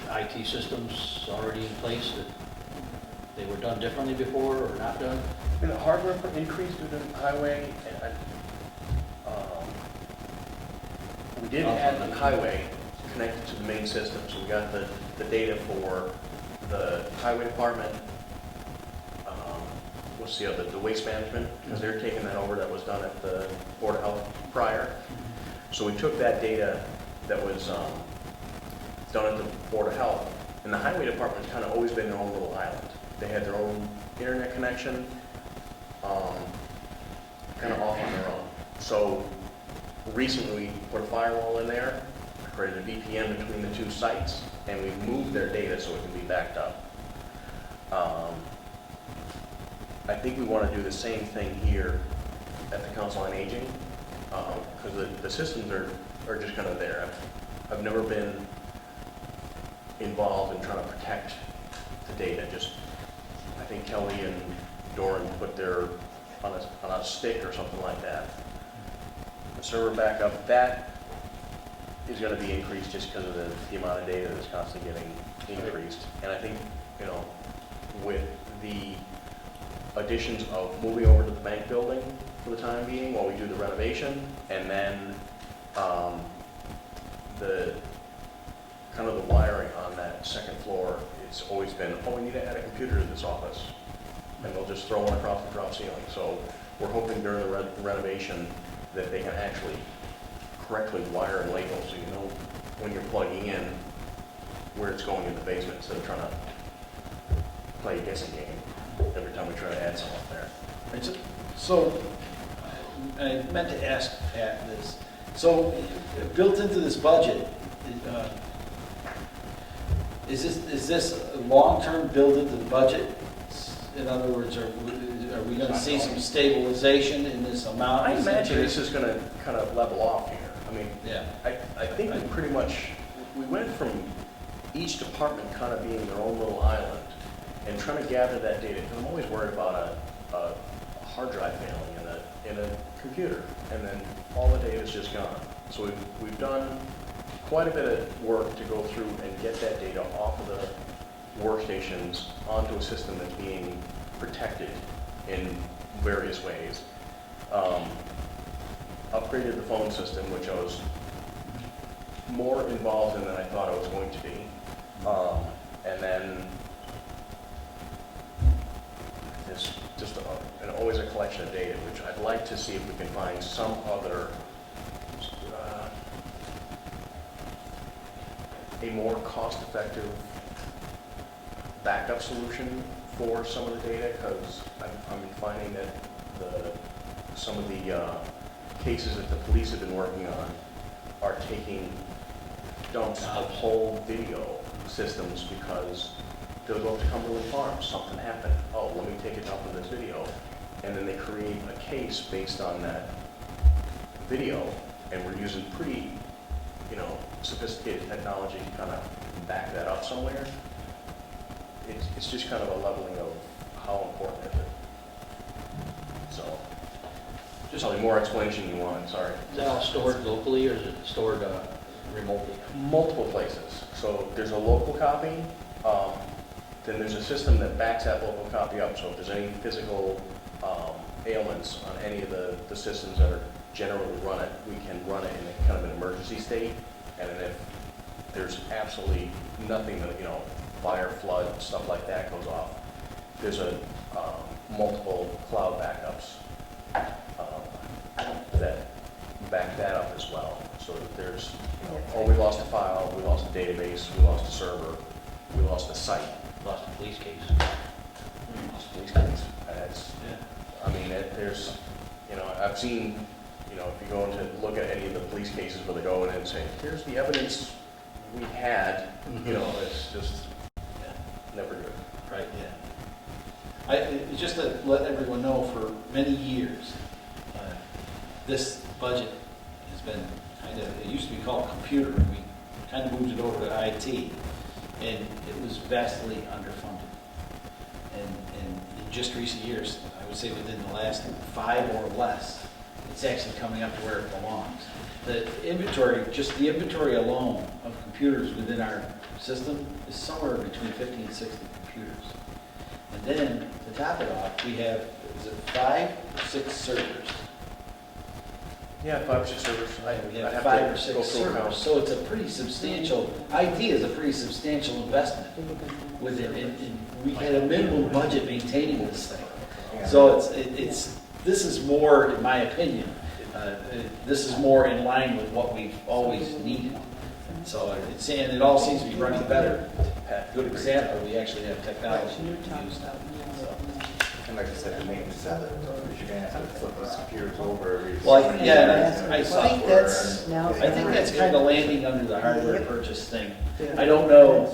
IT systems already in place that they were done differently before or not done. And the hardware increase due to highway, we did add the highway connected to the main system, so we got the data for the highway department, what's the other, the waste management, because they're taking that over, that was done at the Board of Health prior. So we took that data that was done at the Board of Health, and the highway department's kind of always been their own little island. They had their own internet connection, kind of off on their own. So recently we put a firewall in there, created a VPN between the two sites, and we moved their data so it can be backed up. I think we want to do the same thing here at the Council on Aging, because the systems are just kind of there. I've never been involved in trying to protect the data. Just, I think Kelly and Doran put their on a stick or something like that. The server backup, that is going to be increased just because of the amount of data that's constantly getting increased. And I think, you know, with the additions of moving over to the bank building for the time being while we do the renovation, and then the kind of the wiring on that second floor, it's always been, oh, we need to add a computer to this office. And they'll just throw one across the drop ceiling. So we're hoping during the renovation that they can actually correctly wire and label so you know when you're plugging in where it's going in the basement instead of trying to play a guessing game every time we try to add something there. So, I meant to ask Pat this. So, built into this budget, is this a long-term build into the budget? In other words, are we going to see some stabilization in this amount? I imagine this is going to kind of level off here. I mean, Yeah. I think we pretty much, we went from each department kind of being their own little island and trying to gather that data. Because I'm always worried about a hard drive failing in a computer, and then all the data is just gone. So we've done quite a bit of work to go through and get that data off of the workstations onto a system that's being protected in various ways. Upgraded the phone system, which I was more involved in than I thought I was going to be. And then there's just always a collection of data, which I'd like to see if we can find some other, a more cost-effective backup solution for some of the data, because I'm finding that some of the cases that the police have been working on are taking dumps of whole video systems because they'll go to Cumberland Farms, something happened, oh, let me take a dump of this video, and then they create a case based on that video, and we're using pretty, sophisticated technology to kind of back that up somewhere. It's just kind of a leveling of how important is it. So, just probably more explanation you want, sorry. Is that all stored locally or is it stored remotely? Multiple places. So there's a local copy, then there's a system that backs that local copy up. So if there's any physical ailments on any of the systems that are generally run it, we can run it in a kind of an emergency state. And then if there's absolutely nothing that, fire, flood, stuff like that goes off, there's a multiple cloud backups that back that up as well. So that there's, we lost a file, we lost a database, we lost a server, we lost a site. Lost a police case. Lost a police case. I mean, there's, I've seen, if you go in to look at any of the police cases where they go in and say, here's the evidence we had, it's just never good. Right, yeah. Just to let everyone know, for many years, this budget has been it used to be called computer, and we kind of moved it over to IT, and it was vastly underfunded. And in just recent years, I would say within the last 5 or less, it's actually coming up to where it belongs. The inventory, just the inventory alone of computers within our system is somewhere between 50 and 60 computers. And then, to top it off, we have, is it 5 or 6 servers? Yeah, 5 or 6 servers. We have have 5 to or 6 go through servers. how- So it's a pretty substantial, IT is a pretty substantial investment with it. And we had a minimum budget maintaining this thing. So this is more, in my opinion, this is more in line with what we've always needed. So and it all seems to be running better. Good example, we actually have technology to use now. So. And like I said, the maintenance of it, because you're gonna have to flip those computers over every. Well, yeah, and I Software think that's, Now I think that's kind of landing under the hardware purchase thing. I don't know,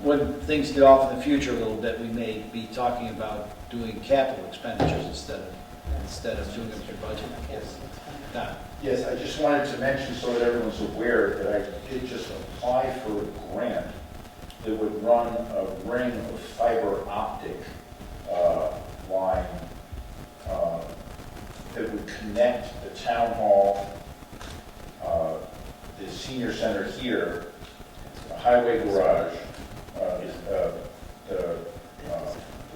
when things get off in the future a little bit, we may be talking about doing capital expenditures instead of doing them through budget. Yes. Don? Yes, I just wanted to mention so that everyone's aware that I did just apply for a grant that would run a ring of fiber optic line that would connect the town hall, the senior center here, the highway garage, the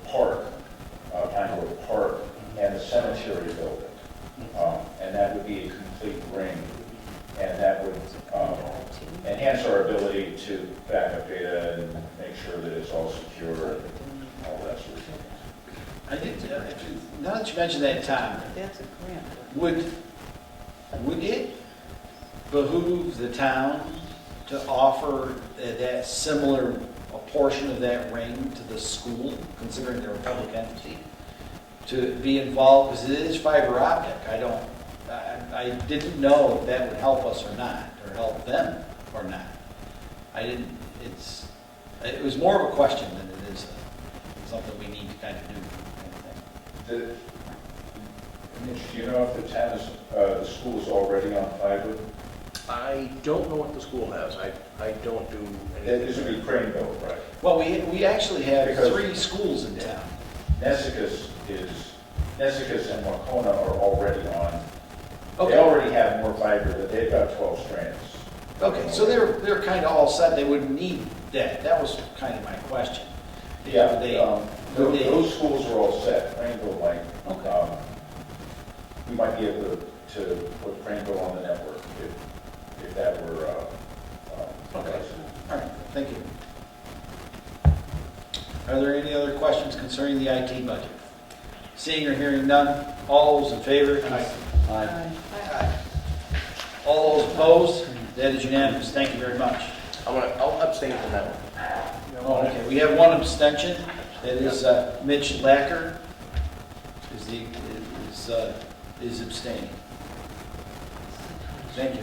park, Pine Grove Park, and the cemetery building. And that would be a complete ring, and that would enhance our ability to back up data and make sure that it's all secure and all that sort of thing. I think, now that you mentioned that, Tom, That's a grant. would it behoove the town to offer that similar, a portion of that ring to the school, considering they're a public entity, to be involved, because it is fiber optic? I didn't know if that would help us or not, or help them or not. It was more of a question than it is something we need to kind of do. Mitch, do you know if the town is, the school is already on fiber? I don't know what the school has. I don't do This would anything. be Craneville, right? Well, we actually have Because- 3 schools in town. Nessicus and Wacona are already on. They Okay. already have more fiber, but they've got 12 strands. Okay, so they're kind of all set, they wouldn't need that, that was kind of my question. Yeah, Would they- those schools are all set. Craneville might, Okay. we might be able to put Craneville on the network if that were, Okay, all right, thank you. Are there any other questions concerning the IT budget? Seeing or hearing none, all those in favor? Aye. All those opposed? That is unanimous, thank you very much. I'll abstain from that one. Oh, okay, we have one abstention, that is Mitch Lacker is abstaining. Thank you.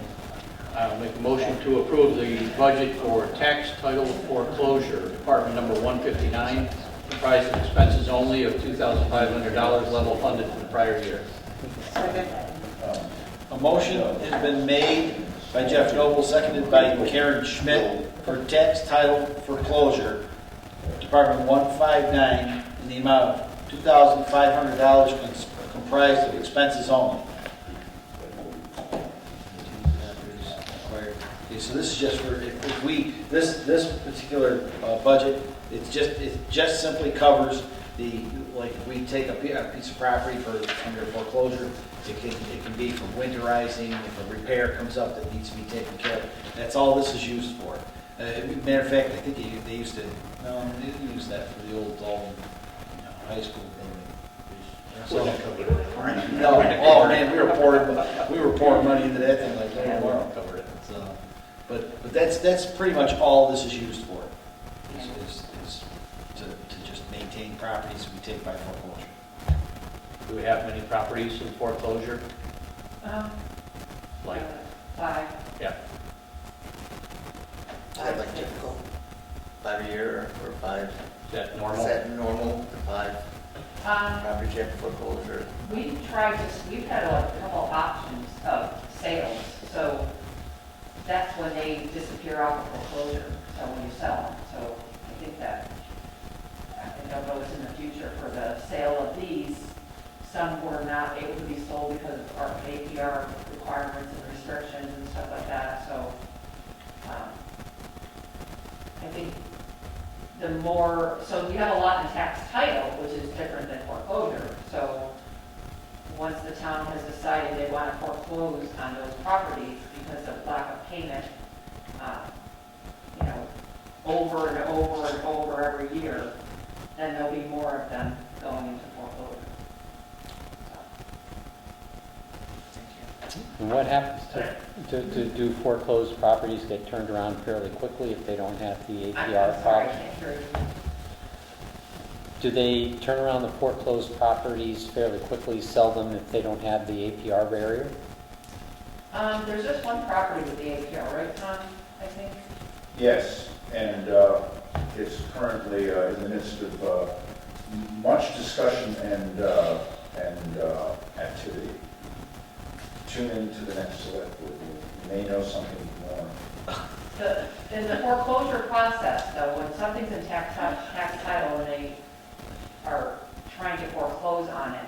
I'll make a motion to approve the budget for tax title foreclosure, Department number 159, comprised of expenses only of $2,500 level funded for the prior year. Second. A motion has been made by Jeff Noble, seconded by Karen Schmidt for tax title foreclosure, Department 159, in the amount of $2,500 comprised of expenses only. Okay, so this is just for, if we, this particular budget, it just simply covers the, like, if we take a piece of property under foreclosure, it can be for winterizing, if a repair comes up that needs to be taken care of. That's all this is used for. Matter of fact, I think they used to, no, they didn't use that for the old Dalton high school building. No, oh man, we were pouring money into that thing like no tomorrow. Covered it. So, but that's pretty much all this is used for, is to just maintain properties we take by foreclosure. Do we have many properties in foreclosure? Like, 5. yeah. Is that like typical? 5 a year or 5? Is that Is normal? that normal, 5 property check foreclosure? We've had a couple options of sales, so that's when they disappear off of foreclosure, so when you sell them. So I think that, I don't know what's in the future for the sale of these. Some were not able to be sold because of our APR requirements and restrictions and stuff like that, so I think so we have a lot in tax title, which is different than foreclosure. So once the town has decided they want to foreclose on those properties because of lack of payment, over and over and over every year, then there'll be more of them going into foreclosure. And what happens to do foreclosed properties get turned around fairly quickly if they don't have the I'm APR sorry, I problem? can't hear you. Do they turn around the foreclosed properties fairly quickly, sell them if they don't have the APR barrier? There's just one property with the APR, right, Tom, I think? Yes, and it's currently in the midst of much discussion and activity. Tune into the next select board. You may know something more. In the foreclosure process, though, when something's in tax title and they are trying to foreclose on it,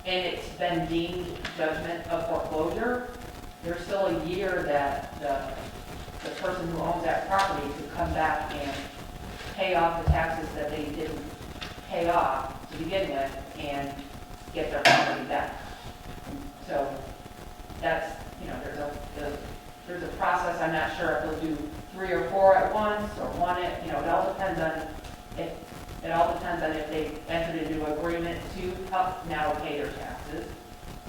and it's been deemed judgment of foreclosure, there's still a year that the person who owns that property could come back and pay off the taxes that they didn't pay off to begin with and get their property back. So that's, there's a process. I'm not sure if they'll do 3 or 4 at once or one at, it all depends on if they entered into an agreement to now pay their taxes.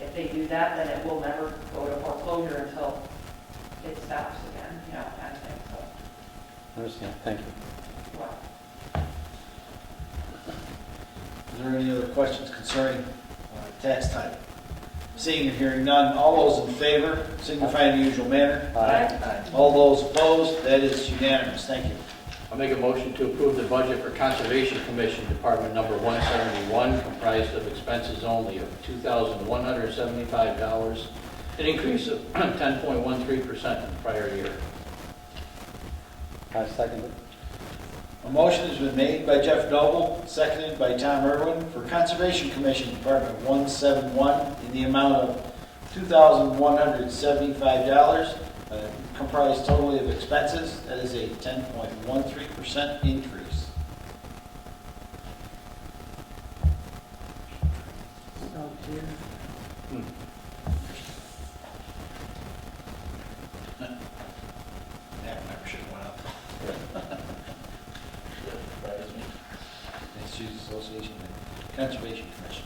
If they do that, then it will never go to foreclosure until it stops again, kind of thing. So, I understand, thank you. well, Is there any other questions concerning tax title? Seeing and hearing none, all those in favor signify in the usual manner. Aye. All those opposed, that is unanimous. Thank you. I'll make a motion to approve the budget for Conservation Commission, Department number 171, comprised of expenses only of $2,175, an increase of 10.13% from the prior year. I second it. A motion has been made by Jeff Noble, seconded by Tom Irwin for Conservation Commission Department 171 in the amount of $2,175, comprised totally of expenses. That is a 10.13% increase. Oh, dear. That membership went up. Massachusetts Association of Conservation Commissions.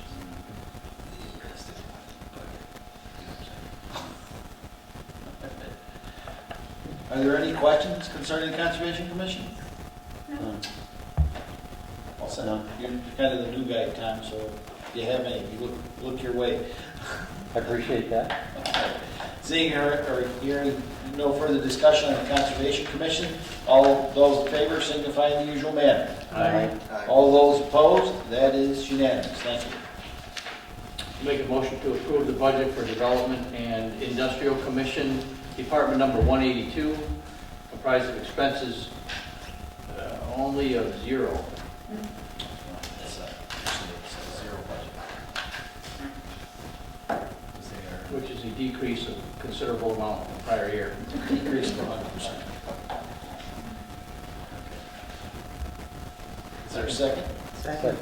Are there any questions concerning the Conservation Commission? All set. No. You're kind of the new guy, Tom, so if you have any, you look your way. I appreciate that. Seeing or hearing no further discussion on the Conservation Commission, all those in favor signify in the usual manner. Aye. All those opposed, that is unanimous. Thank you. Make a motion to approve the budget for Development and Industrial Commission, Department number 182, comprised of expenses only of $0. It's a zero budget. Which is a decrease of considerable amount from the prior year. Decrease of 100%. Is there a second? Second.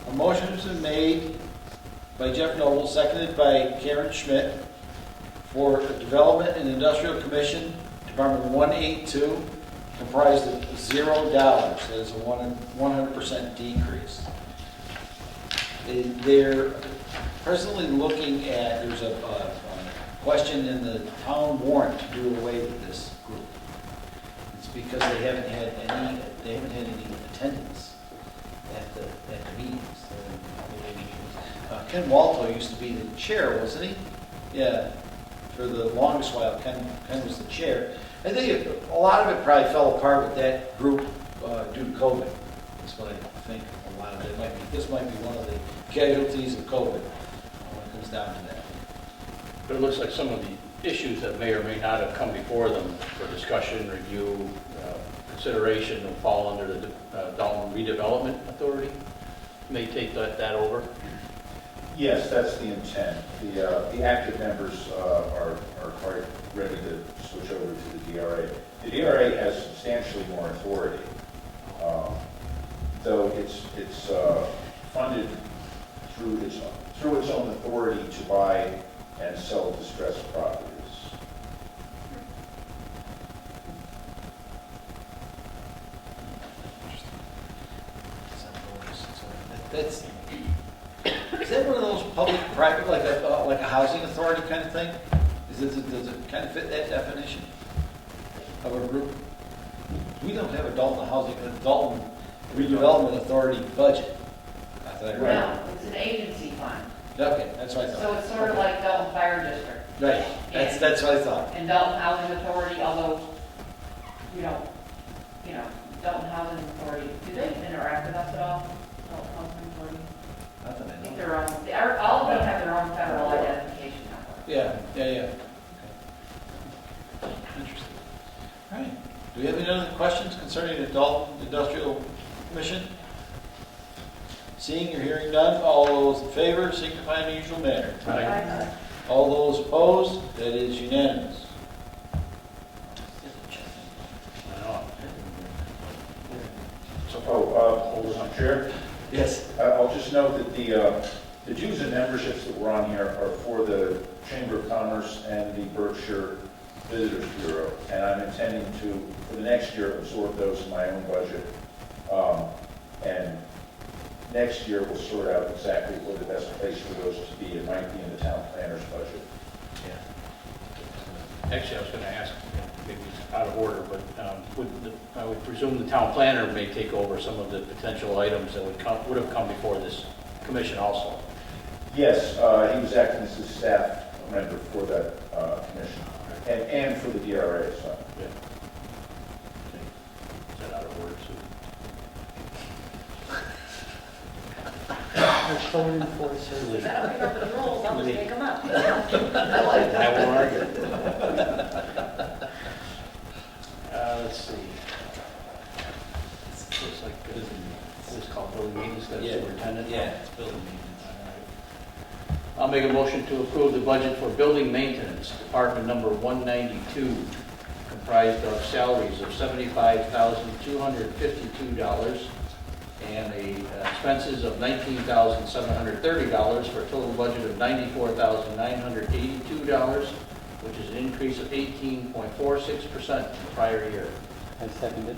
A motion has been made by Jeff Noble, seconded by Karen Schmidt, for Development and Industrial Commission, Department 182, comprised of $0. That is a 100% decrease. They're presently looking at, there's a question in the town warrant to do away with this group. It's because they haven't had any attendance at the meetings. Ken Walto used to be the chair, wasn't he? Yeah, for the longest while, Ken was the chair. I think a lot of it probably fell apart with that group due to COVID. That's what I think a lot of it might be. This might be one of the casualties of COVID when it comes down to that. But it looks like some of the issues that may or may not have come before them for discussion, review, consideration will fall under the Dalton Redevelopment Authority. May take that over. Yes, that's the intent. The active members are quite ready to switch over to the DRA. The DRA has substantially more authority, though it's funded through its own authority to buy and sell distressed properties. Is that one of those public-private, like a housing authority kind of thing? Does it kind of fit that definition of a group? We don't have a Dalton redevelopment authority budget. I thought, right? No, it's an agency fund. Okay, that's what I thought. So it's sort of like Dalton Fire District Right, that's what I thought. and Dalton Housing Authority, although, Dalton Housing Authority, do they interact with us at all? Dalton Housing Authority? Not that I I think know. their own, all of them have their own federal identification number. Yeah. Okay. Interesting. All right. Do we have any other questions concerning the Dalton Industrial Commission? Seeing or hearing none, all those in favor signify in the usual manner. Aye. All those opposed, that is unanimous. Mr. Chair, Yes. I'll just note that the dues and memberships that were on here are for the Chamber of Commerce and the Berkshire Visitors Bureau, and I'm intending to, for the next year, absorb those in my own budget. And next year, we'll sort out exactly what the best place for those to be. It might be in the town planner's budget. Actually, I was going to ask, maybe it's out of order, but I would presume the town planner may take over some of the potential items that would have come before this commission also. Yes, he was acting as a staff member for that commission, and for the DRA, so. Yeah. Is that out of order, Sue? Our code enforcer. I don't remember the rules, I'll just make them up. I won't argue. Let's see. Looks like, it's called building maintenance, that's superintendent. Yeah, it's building maintenance. All right. I'll make a motion to approve the budget for building maintenance, department number 192, comprised of salaries of $75,252 and expenses of $19,730 for a total budget of $94,982, which is an increase of 18.46% from the prior year. I second it.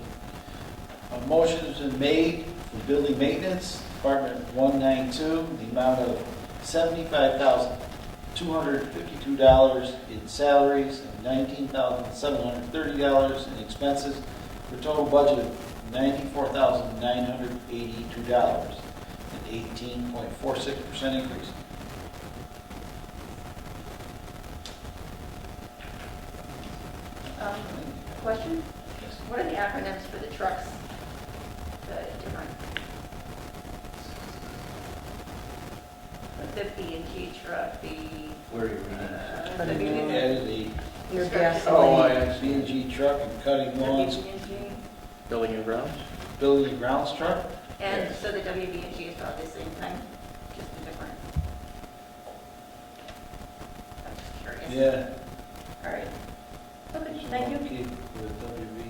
A motion has been made for building maintenance, Department 192, the amount of $75,252 in salaries and $19,730 in expenses, for a total budget of $94,982, an 18.46% increase. Question? What are the acronyms for the trucks? The different. The B&G truck, the. Where are you reading this? Added the Your Oh, gasoline. I see. B&G truck and cutting lawns, WB&G. Building and grounds? building and grounds truck. And so the WB&G is about the same thing, just a different. I'm just curious. Yeah. All right. Okay, thank you. Okay, with WB.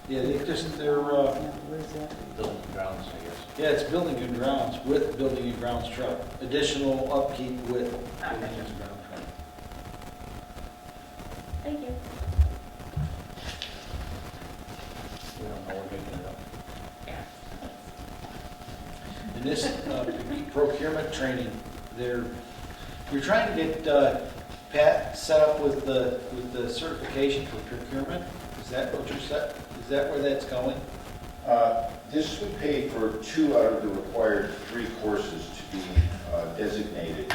Yeah, they're, Where is that? Building and grounds, I guess. yeah, it's building and grounds with building and grounds truck. Additional upkeep with building Okay. and grounds truck. Thank you. We don't know, we're making it up. Yeah. And this procurement training, we're trying to get Pat set up with the certification for procurement. Is that what you're set? Is that where that's going? This would pay for 2 out of the required 3 courses to be designated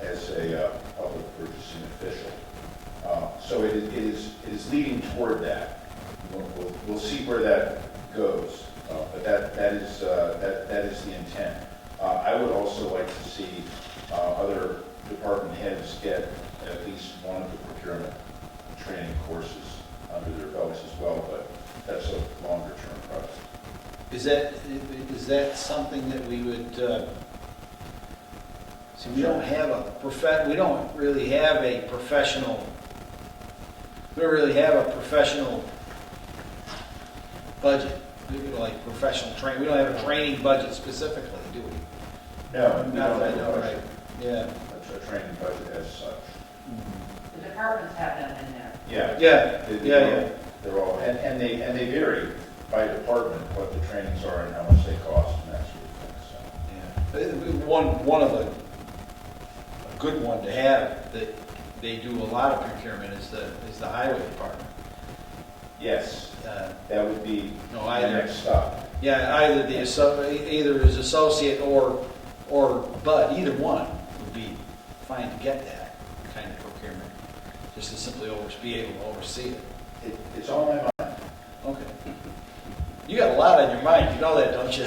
as a public purchasing official. So it is leading toward that. We'll see where that goes, but that is the intent. I would also like to see other department heads get at least one of the procurement training courses under their belts as well, but that's a longer term project. Is that something that we would, see, we don't really have a professional budget, like professional training. We don't have a training budget specifically, do we? No, we Not don't that I have know, a right? budget, Yeah. a training budget as such. The departments have them in there. Yeah. Yeah, yeah. They're all, and they vary by department, what the trainings are and how much they cost and that sort of thing, so. Yeah. One of a good one to have that they do a lot of procurement is the highway department. Yes, Uh, that would be No, the either. next stop. Yeah, either either his associate or Bud, either one would be fine to get that kind of procurement, just to simply be able to oversee it. It's on my mind. Okay. You got a lot on your mind, you know that, don't you?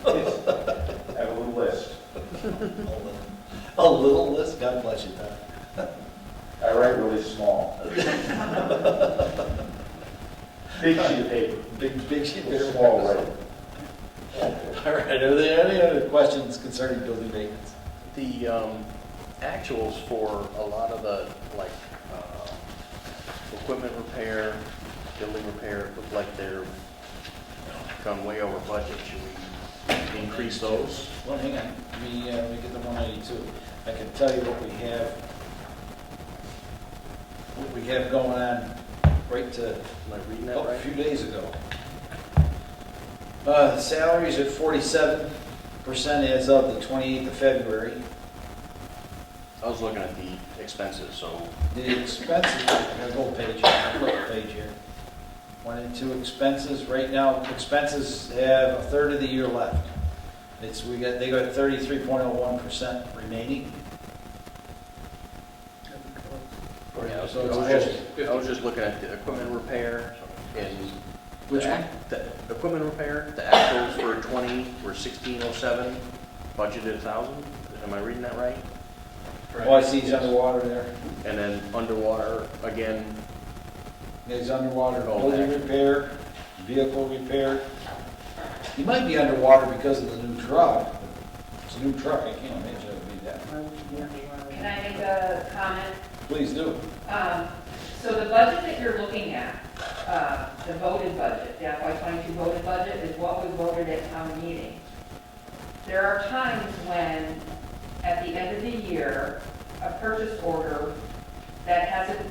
I have a little list. A little list, God bless you, Tom. I write really small. Big sheet of paper. Big sheet. Little small writing. All right, are there any other questions concerning building maintenance? The actuals for a lot of the, like, equipment repair, building repair, look like they're gone way over budget. Should we increase those? Well, hang on, let me get the 192. I can tell you what we have going on right to, Am I reading that a right? few days ago. The salaries at 47% as of the 28th of February. I was looking at the expenses, so The expenses, I got a whole page, I'll put a page here. 1 and 2 expenses, right now, expenses have a third of the year left. They got 33.01% remaining. yeah, So I it's was just looking at the equipment repair and Which one? the equipment repair, the actuals for 20 were 1607, budgeted 1,000. Am I reading that right? Oh, I see he's underwater there. And then underwater again, He's underwater, Oh, building okay. repair, vehicle repair. He might be underwater because of the new truck. It's a new truck, I can't imagine it would be that. Can I make a comment? Please do. So the budget that you're looking at, the voted budget, the FY22 voted budget is what was voted at town meeting. There are times when, at the end of the year, a purchase order that hasn't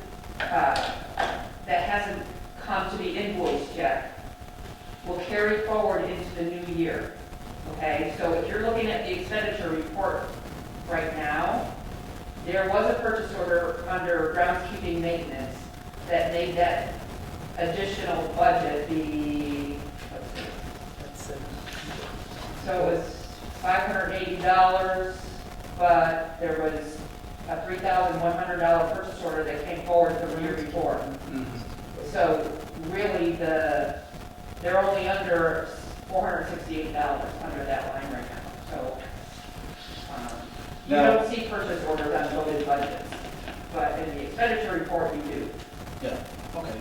come to be invoiced yet will carry forward into the new year. Okay, so if you're looking at the expenditure report right now, there was a purchase order under groundskeeping maintenance that made that additional budget be, let's see. So it was $580, but there was a $3,100 purchase order that came forward from the year before. So really, they're only under $468 under that line right now. So you Now- don't see purchase orders on voted budgets, but in the expenditure report, you do. Yeah, okay.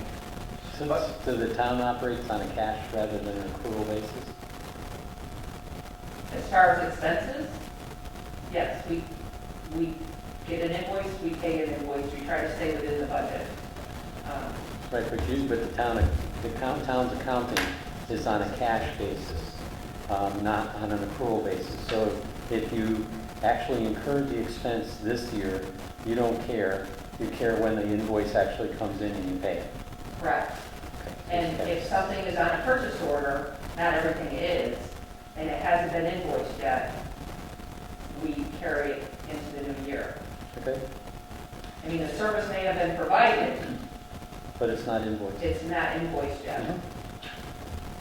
So the town operates on a cash rather than an accrual basis? As far as expenses, yes, we get an invoice, we pay an invoice, we try to stay within the budget. Right, but the town's accounting is on a cash basis, not on an accrual basis. So if you actually incurred the expense this year, you don't care. You care when the invoice actually comes in and you pay it. Correct. And if something is on a purchase order, not everything is, and it hasn't been invoiced yet, we carry it into the new year. Okay, I mean, the service may have been provided, but it's not invoiced. it's not invoiced yet.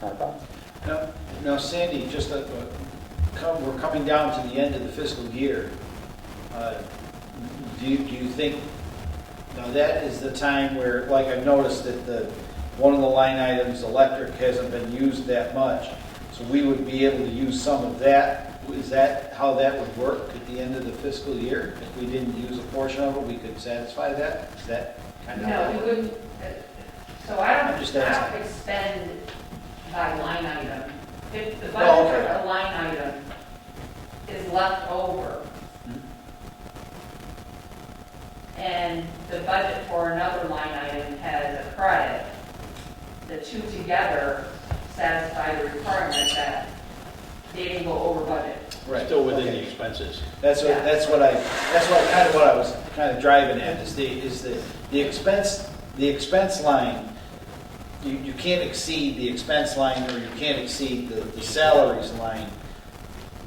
Not a problem. Now Sandy, just we're coming down to the end of the fiscal year. Do you think, now that is the time where, like I've noticed that one of the line items, electric, hasn't been used that much. So we would be able to use some of that. Is that how that would work at the end of the fiscal year? If we didn't use a portion of it, we could satisfy that? Is that kind of how No, it we works? wouldn't, so I I'm don't just asking. expend by line item. If the Oh, budget okay. for a line item is left over, and the budget for another line item has a credit, the two together satisfy the requirement that they didn't go over budget. Right. still within Okay. the expenses. That's what I was kind of driving at, is the expense line, you can't exceed the expense line, or you can't exceed the salaries line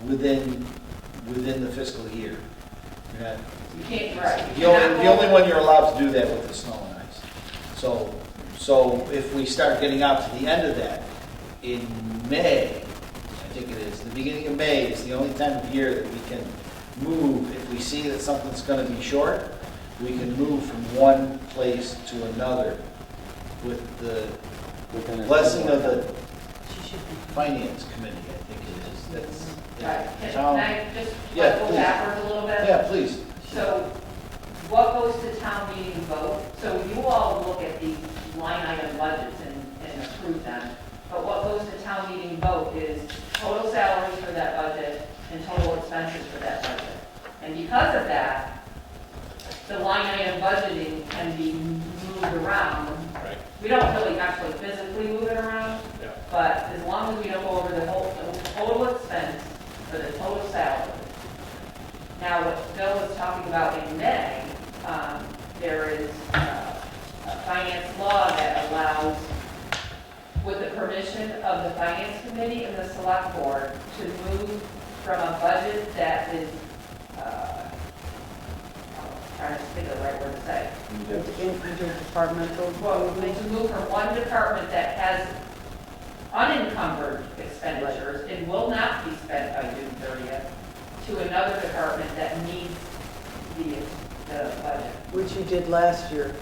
within the fiscal year. You're not- You can't, right. you The only, cannot the go only over- one you're allowed to do that with is snow and ice. So if we start getting out to the end of that, in May, I think it is, the beginning of May is the only time of year that we can move, if we see that something's gonna be short, we can move from one place to another with the Within a- blessing of the finance committee, I think it is. That's Right. Can town. I just Yeah, go please. backwards a little bit? Yeah, please. So what goes to town meeting vote? So you all look at these line item budgets and approve them. But what goes to town meeting vote is total salaries for that budget and total expenses for that budget. And because of that, the line item budgeting can be moved around. Right. We don't really actually physically move it around, Yeah. but as long as we don't go over the total expense for the total salary. Now, what Bill was talking about in May, there is a finance law that allows, with the permission of the finance committee and the select board, to move from a budget that is, I'm trying to think of the right word to say. Interdepartmental. Well, to move from one department that has unencumbered expenditures and will not be spent by June 30th to another department that needs the budget. Which you did last year,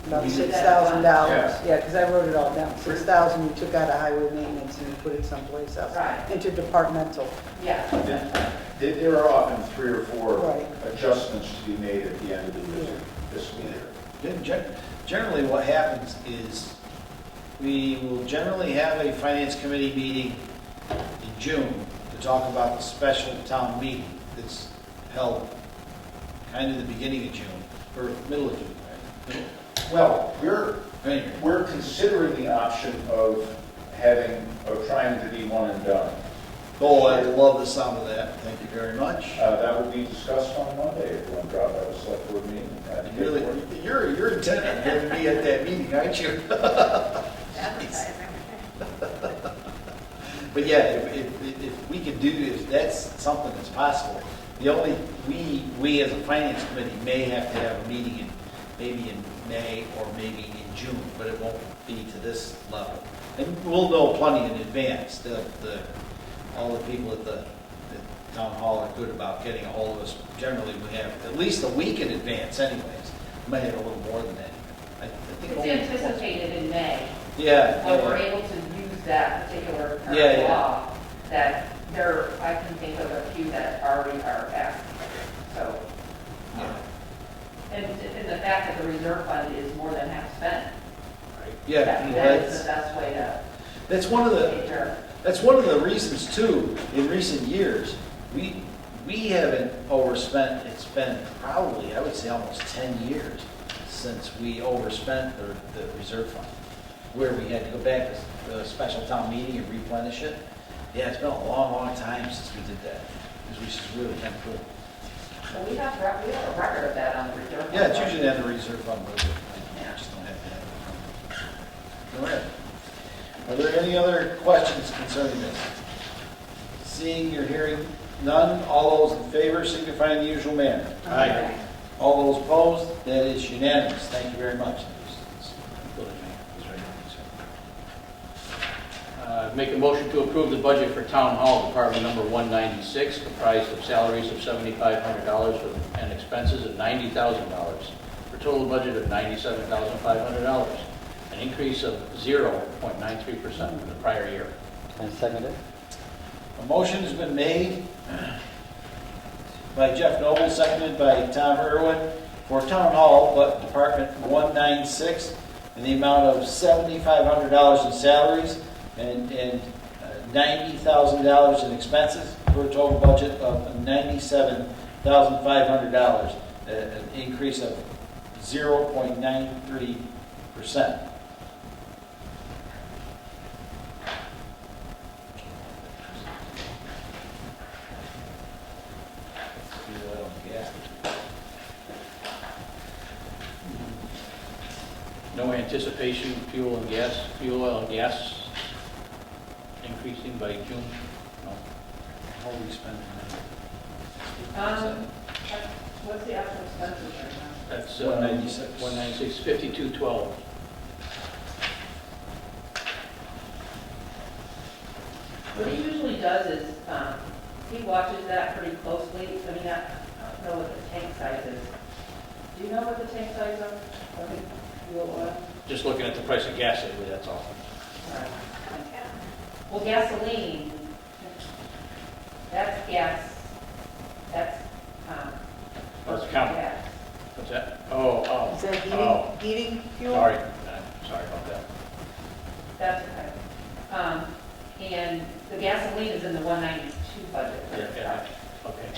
about We did $6,000. Yeah. Yeah, because I wrote it all down. 6,000 you took out of highway maintenance and you put it someplace else. Right. Interdepartmental. Yeah. There are often 3 or 4 Right. adjustments to be made at the end of the fiscal year. Generally, what happens is, we will generally have a finance committee meeting in June to talk about the special town meeting that's held kind of the beginning of June, or middle of June, right? Well, Anyway, we're considering the option of trying to be one and done. oh, I love the sound of that, thank you very much. That will be discussed on Monday if you want to drop out of select board meeting. Really, you're intent on having me at that meeting, aren't you? Advertising. But yeah, if we could do, if that's something that's possible, the only, we as a finance committee may have to have a meeting maybe in May or maybe in June, but it won't be to this level. And we'll know plenty in advance. All the people at the town hall are good about getting a hold of us. Generally, we have at least a week in advance anyways. We might have a little more than that. I think It's only- anticipated in May, Yeah. when we're able to use that particular Yeah, yeah. current law, that I can think of a few that already are asking. So, and the fact that the reserve fund is more than half spent, Yeah, that is the best way to that's one of the, take care of it. that's one of the reasons too, in recent years, we haven't overspent. It's been probably, I would say, almost 10 years since we overspent the reserve fund, where we had to go back to the special town meeting and replenish it. Yeah, it's been a long, long time since we did that, which is really kind of cool. Well, we have a record of that on the reserve fund. Yeah, it's usually on the reserve fund budget. I just don't have to have it. Go ahead. Are there any other questions concerning this? Seeing or hearing none, all those in favor signify in the usual manner. Aye. All those opposed, that is unanimous. Thank you very much. Make a motion to approve the budget for Town Hall, Department number 196, comprised of salaries of $7,500 and expenses of $90,000, for a total budget of $97,500, an increase of 0.93% from the prior year. I second it. A motion has been made by Jeff Noble, seconded by Tom Irwin, for Town Hall, but Department 196, in the amount of $7,500 in salaries and $90,000 in expenses, for a total budget of $97,500, an increase of 0.93%. No anticipation fuel, oil and gas increasing by June? No. How are we spending What's the actual expenses right now? That's 196. 196, 5212. does is, he watches that pretty closely. I mean, I don't know what the tank size is. Do you know what the tank size are? Okay, fuel oil? Just looking at the price of gas lately, that's all. All right. Well, gasoline, that's gas, that's, That's county. gas. What's that? Oh, Is that oh, heating fuel? sorry, sorry about that. That's okay. And the gasoline is in the 192 budget. Yeah, okay.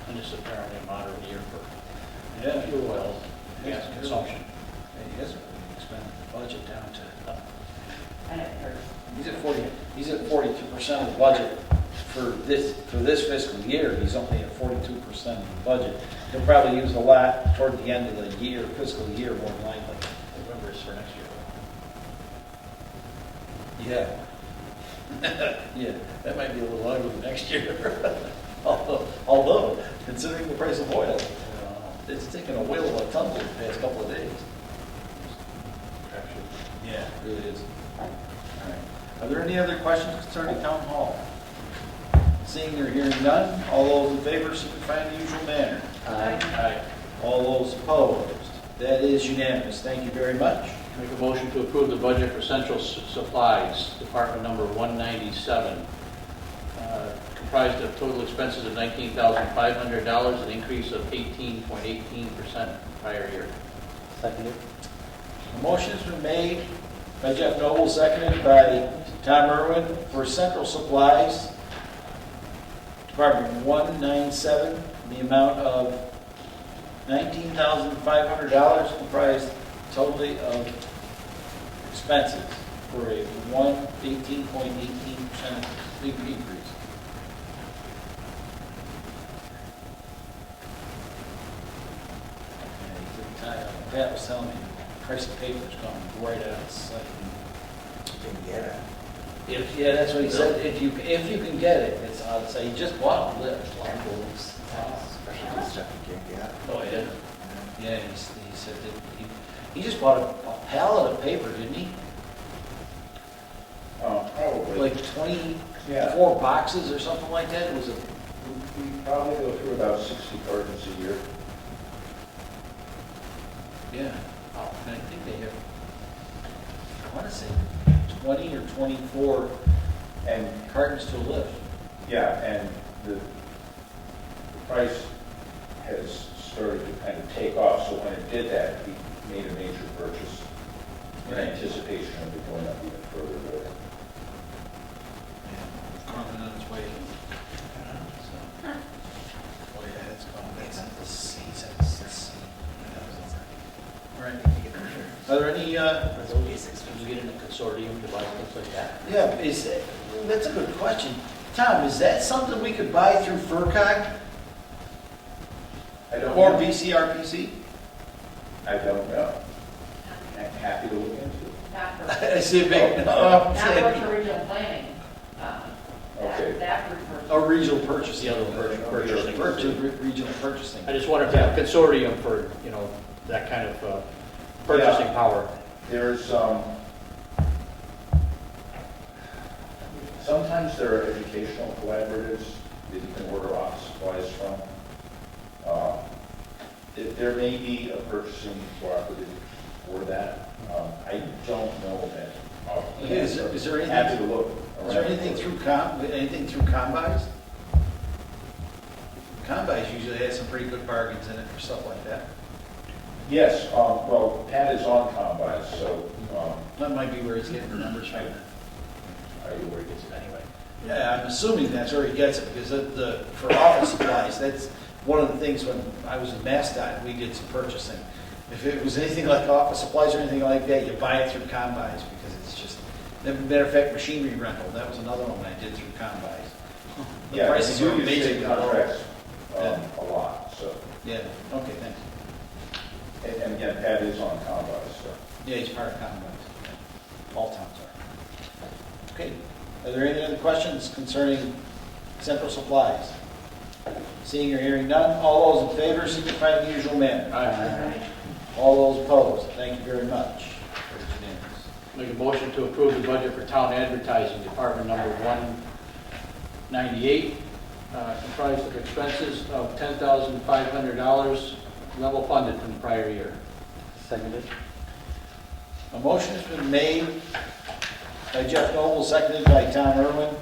And this is apparently a moderate year for Yeah. fuel oil, gas consumption. He hasn't really expended the budget down to, I haven't heard. he's at 42% of the budget for this fiscal year. He's only at 42% of the budget. He'll probably use a lot toward the end of the year, fiscal year, more than likely. November is for next year. Yeah. Yeah, that might be a little ugly next year. Although, considering the price of oil, it's taken a whale of a tumble the past couple of days. Yeah, it really is. All right. Are there any other questions concerning town hall? Seeing or hearing none, all those in favor signify in the usual manner. Aye. All those opposed? That is unanimous. Thank you very much. Make a motion to approve the budget for central supplies, department number 197, comprised of total expenses of $19,500, an increase of 18.18% prior year. Seconded? A motion has been made by Jeff Noble, seconded by Tom Irwin for central supplies, Department 197, the amount of $19,500 comprised totally of expenses for a 18.18% increase. Pat was telling me the price of paper is going right out of sight. Didn't get it. Yeah, that's what he said. If you can get it, it's out of sight. He just bought a lift. Especially the stuff you can't get. Oh, yeah. Yeah, he said that he just bought a pallet of paper, didn't he? Probably. Like 24 Yeah. boxes or something like that. It was a, We probably go through about 60 cartons a year. yeah. Oh, and I think they have, I want to say 20 or 24 And, cartons to a lift. yeah, and the price has started to kind of take off, so when it did that, we made a major purchase in Right. anticipation of it going up even further later. Carving on its way. So. Oh, yeah, it's gone. That's at the sea. All right. Are there any, Can you get in a consortium to buy things like that? yeah, that's a good question. Tom, is that something we could buy through FERCog I don't or know. BCRPC? I don't know. I'm happy to look into it. Not for, I see a big, not for regional planning. Okay. That refers. a regional purchasing. The other purchasing. Regional purchasing. I just wanted to have a consortium for, that kind of purchasing power. There's, sometimes there are educational collaboratives that you can order office supplies from. There may be a purchasing cooperative for that. I don't know that. Is there anything- Happy to look. Is there anything through combis? Combis usually has some pretty good bargains in it for stuff like that. Yes, well, Pat is on combines, so, That might be where he's getting the numbers from. Where he gets it anyway. Yeah, I'm assuming that's where he gets it, because for office supplies, that's one of the things when I was in MassDOT, we did some purchasing. If it was anything like office supplies or anything like that, you buy it through combis, because it's just, matter of fact, machinery rental, that was another one I did through combis. The yeah, prices we are do use amazing. state contracts Yeah. a lot, so. Yeah, okay, thanks. And again, Pat is on combines, so. Yeah, he's part of combis. All towns are. Okay, are there any other questions concerning central supplies? Seeing or hearing none, all those in favor signify in the usual manner. Aye. All those opposed, thank you very much. It's unanimous. Make a motion to approve the budget for town advertising, department number 198, comprised of expenses of $10,500, level funded from the prior year. Seconded. A motion has been made by Jeff Noble, seconded by Tom Irwin,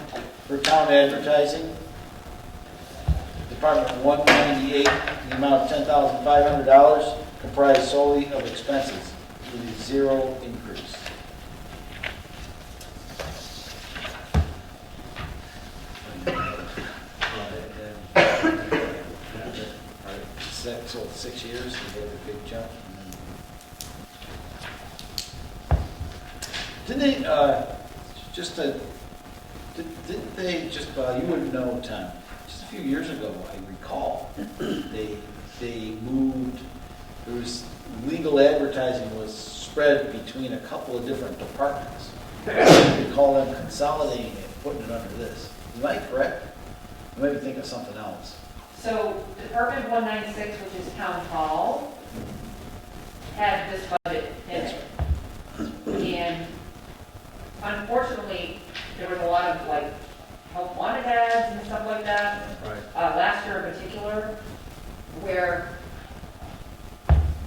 for town advertising. Department 198, the amount of $10,500, comprised solely of expenses, with a 0 increase. So 6 years, they gave a big jump. Didn't they, didn't they just, you wouldn't know, Tom, just a few years ago, I recall, they moved, there was, legal advertising was spread between a couple of different departments. They call them consolidating it, putting it under this. Am I correct? I might be thinking of something else. So Department 196, which is Town Hall, had this budget in it. And unfortunately, there was a lot of like help wanted ads and stuff like that. Right. Last year in particular, where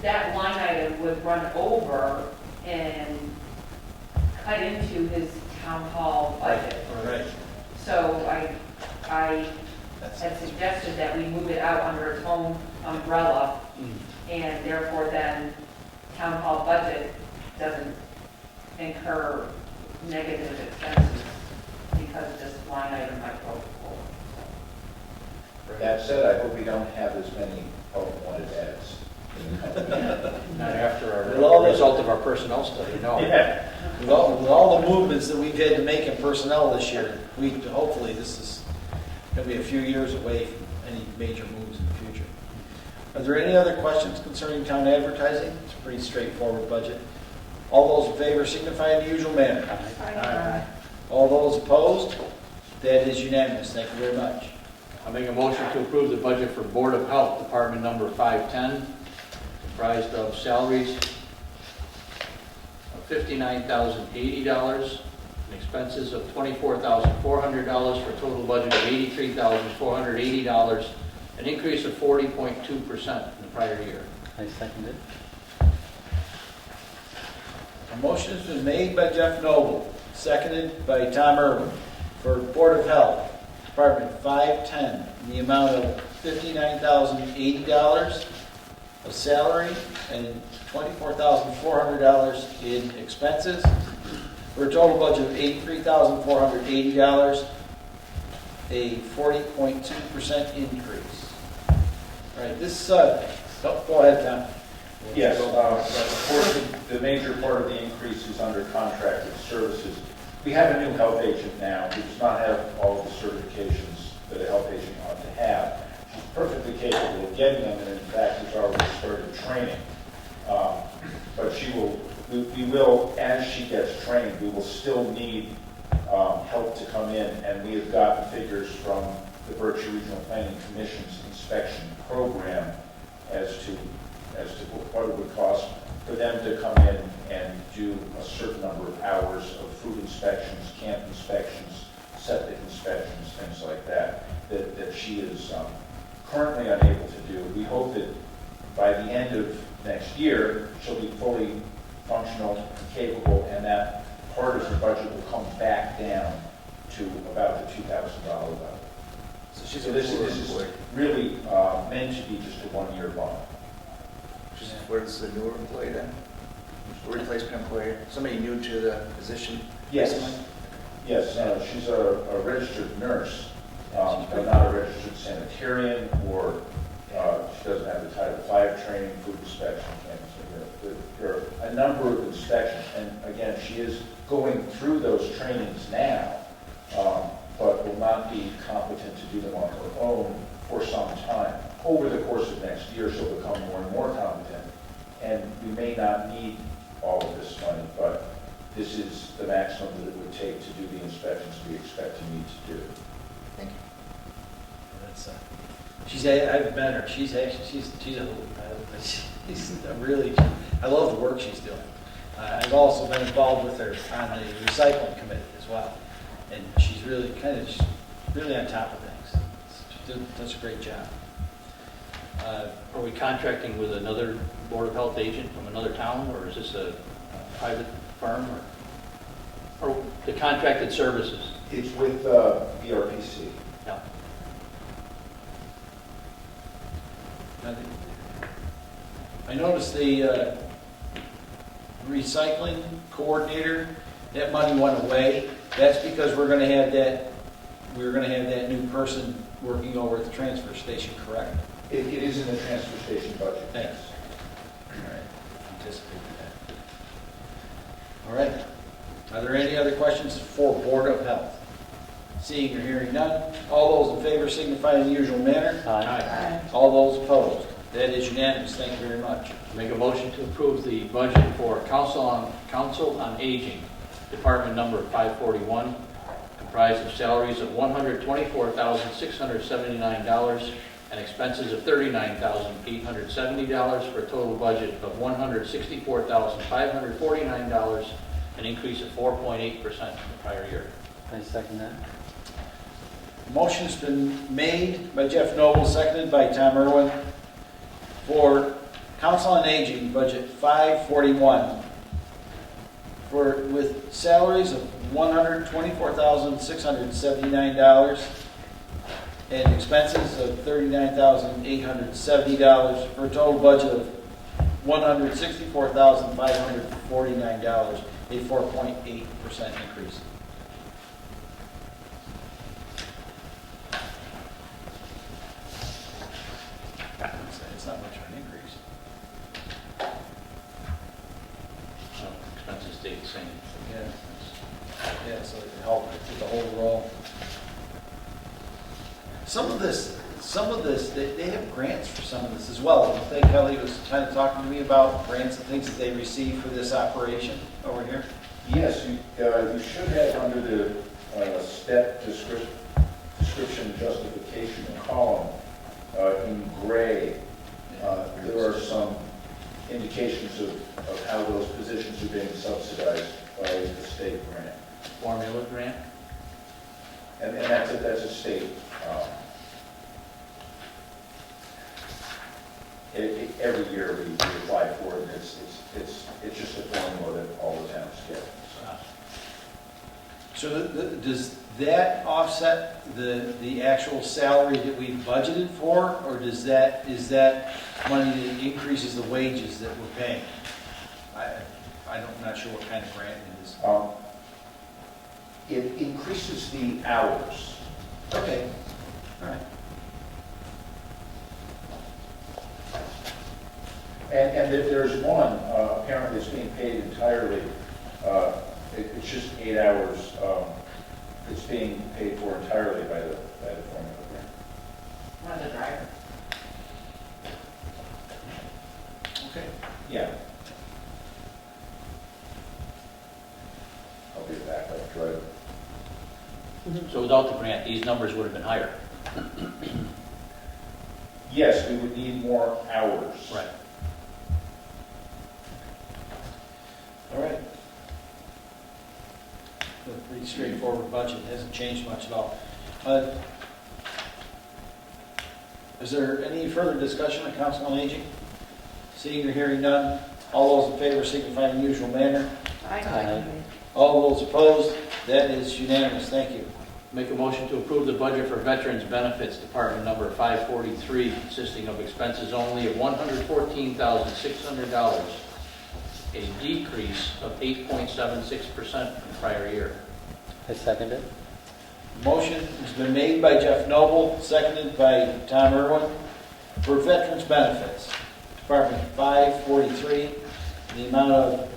that line item would run over and cut into his town hall budget. All right. So I That's had suggested that we move it out under its own umbrella, and therefore then town hall budget doesn't incur negative expenses because this line item might go forward. That said, I hope we don't have as many help wanted ads. Not after With all our the- result of our personnel study, no. Yeah. With all the movements that we've had to make in personnel this year, hopefully this is going to be a few years away from any major moves in the future. Are there any other questions concerning town advertising? It's a pretty straightforward budget. All those in favor signify in the usual manner. Aye. All those opposed? That is unanimous. Thank you very much. I make a motion to approve the budget for Board of Health, department number 510, comprised of salaries of $59,080 and expenses of $24,400 for a total budget of $83,480, an increase of 40.2% from the prior year. I second it. A motion has been made by Jeff Noble, seconded by Tom Irwin, for Board of Health, Department 510, in the amount of $59,080 of salary and $24,400 in expenses, for a total budget of $83,480, a 40.2% increase. All right, this, go ahead, Tom. Yes, of course, the major part of the increase is under contracted services. We have a new health agent now who does not have all of the certifications that a health agent ought to have. She's perfectly capable of getting them, and in fact has already started training. But we will, as she gets trained, we will still need help to come in, and we have gotten figures from the Berkshire Regional Planning Commission's inspection program as to what it would cost for them to come in and do a certain number of hours of food inspections, camp inspections, septic inspections, things like that she is currently unable to do. We hope that by the end of next year, she'll be fully functional and capable, and that part of the budget will come back down to about the $2,000 level. So this is really meant to be just a one-year bond. Where's the newer employee then? Replacement employee, somebody new to the position? Yes, recently? yes, she's a registered nurse, but not a registered sanitarian, or she doesn't have the Title V training, food inspection, there are a number of inspections, and again, she is going through those trainings now, but will not be competent to do them on her own for some time. Over the course of next year, she'll become more and more competent, and we may not need all of this money, but this is the maximum that it would take to do the inspections we expect to need to do. Thank you. That's, I've met her, she's a really, I love the work she's doing. I've also been involved with her on the recycling committee as well, and she's really really on top of things. She does a great job. Are we contracting with another Board of Health agent from another town, or is this a private firm, or the contracted services? It's with BRPC. Yeah. I noticed the recycling coordinator, that money went away. That's because we're gonna have that new person working over at the transfer station, correct? It is in the transfer station budget. Thanks. All right, anticipated that. All right, are there any other questions for Board of Health? Seeing or hearing none, all those in favor signify in the usual manner. Aye. All those opposed, that is unanimous, thank you very much. Make a motion to approve the budget for Council on Aging, Department number 541, comprised of salaries of $124,679 and expenses of $39,870 for a total budget of $164,549, an increase of 4.8% from the prior year. I second that. Motion's been made by Jeff Noble, seconded by Tom Irwin, for Council on Aging, budget 541, with salaries of $124,679 and expenses of $39,870 for a total budget of $164,549, a 4.8% increase. It's not much of an increase. So expenses stayed the same. Yeah, so it helped with the whole roll. Some of this, they have grants for some of this as well. I think Kelly was kind of talking to me about grants and things that they receive for this operation over here. Yes, you should have under the step description justification column in gray, there are some indications of how those positions are being subsidized by the state grant. Formula grant? And that's a state. Every year we apply for it, and it's just a formula that all the towns get. So does that offset the actual salary that we budgeted for, or is that money that increases the wages that we're paying? I'm not sure what kind of grant it is. It increases the hours. Okay, all right. And there's one, apparently it's being paid entirely, it's just 8 hours, it's being paid for entirely by the formula grant. One of the drivers. Okay. Yeah. I'll be back, I'll drive. So without the grant, these numbers would have been higher. Yes, we would need more hours. Right. All right. A pretty straightforward budget, it hasn't changed much at all. Is there any further discussion on Council on Aging? Seeing or hearing none, all those in favor signify in the usual manner. Aye. All those opposed, that is unanimous, thank you. Make a motion to approve the budget for Veterans Benefits, Department number 543, consisting of expenses only of $114,600, a decrease of 8.76% from the prior year. I second it. Motion has been made by Jeff Noble, seconded by Tom Irwin, for Veterans Benefits, Department 543, the amount of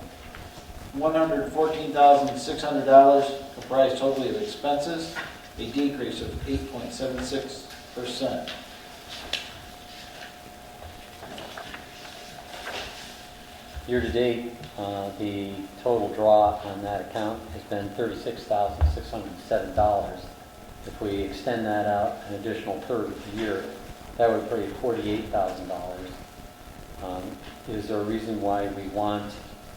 $114,600, comprised totally of expenses, a decrease of 8.76%. Year-to-date, the total draw on that account has been $36,607. If we extend that out an additional third of the year, that would be $48,000. Is there a reason why we want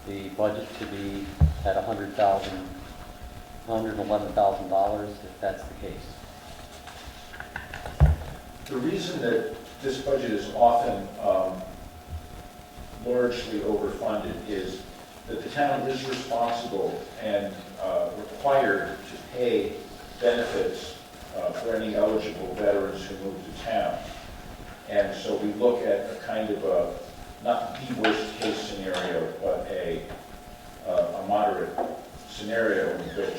the budget to be at $111,000 if that's the case? The reason that this budget is often largely overfunded is that the town is responsible and required to pay benefits for any eligible veterans who move to town. And so we look at a kind of a, not the worst case scenario, but a moderate scenario in which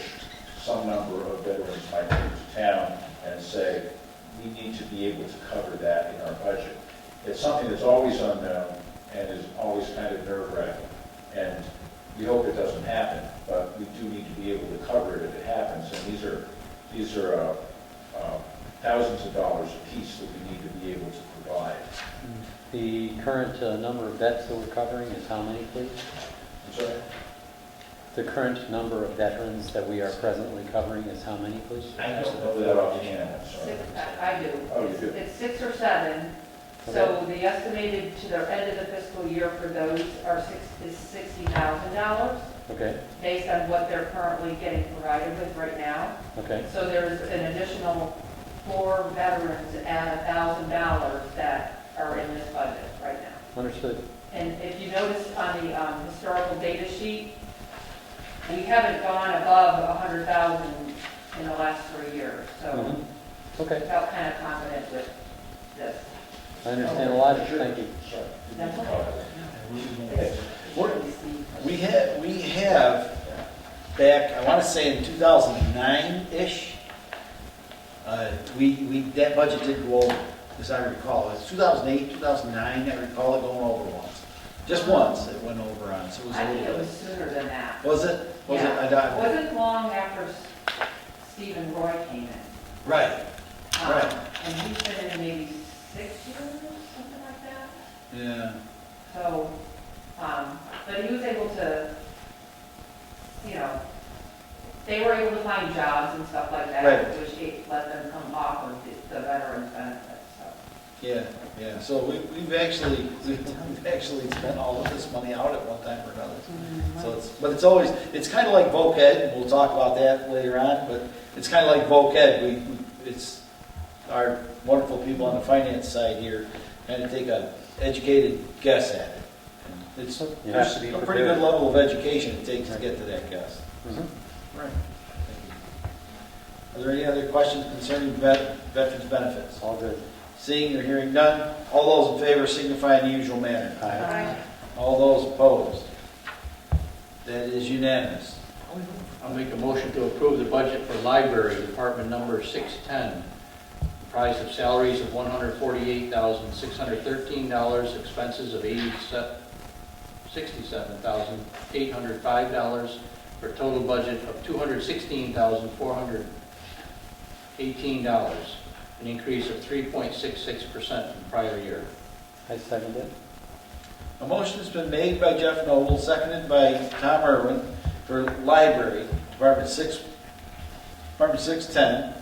some number of veterans might move to town and say, we need to be able to cover that in our budget. It's something that's always unknown and is always kind of nerve-wracking. And we hope it doesn't happen, but we do need to be able to cover it if it happens. And these are thousands of dollars a piece that we need to be able to provide. The current number of vets that we're covering is how many, please? I'm sorry? The current number of veterans that we are presently covering is how many, please? I don't know that offhand, I'm sorry. I do. Oh, you do? It's 6 or 7. So the estimated to the end of the fiscal year for those is $60,000 Okay, based on what they're currently getting provided with right now. okay. So there's an additional 4 veterans at $1,000 that are in this budget right now. Understood. And if you notice on the historical data sheet, we haven't gone above 100,000 in the last 3 years. So Mhm. Okay, I felt kind of confident with this. I understand the logic, thank you. Sorry. That's okay. We have back, I want to say in 2009-ish, that budget did go over, as I recall. It's 2008, 2009, I recall it going over once. Just once it went over on, so it was a I think it little was bit. sooner than that. Was it? Was it? Yeah. I It doubt- wasn't long after Stephen Roy came in. Right, Right. And he's been in maybe 6 years, something like that. yeah. So, but he was able to, they were able to find jobs and stuff like that, Right. which let them come off of the veterans benefits, so. Yeah, yeah, so we've actually spent all of this money out at one time or another. So it's always, it's kind of like voc ed, and we'll talk about that later on, but it's kind of like voc ed. It's our wonderful people on the finance side here kind of take a educated guess at it. And it's You have there's to be a pretty prepared. good level of education it takes to get to that guess. Mhm. Right. Are there any other questions concerning veterans benefits? All good. Seeing or hearing none, all those in favor signify in the usual manner. Aye. All those opposed? That is unanimous. I'll make a motion to approve the budget for library, department number 610, comprised of salaries of $148,613, expenses of $67,805, for a total budget of $216,418, an increase of 3.66% from prior year. I second it. A motion has been made by Jeff Noble, seconded by Tom Irwin for library, Department 610,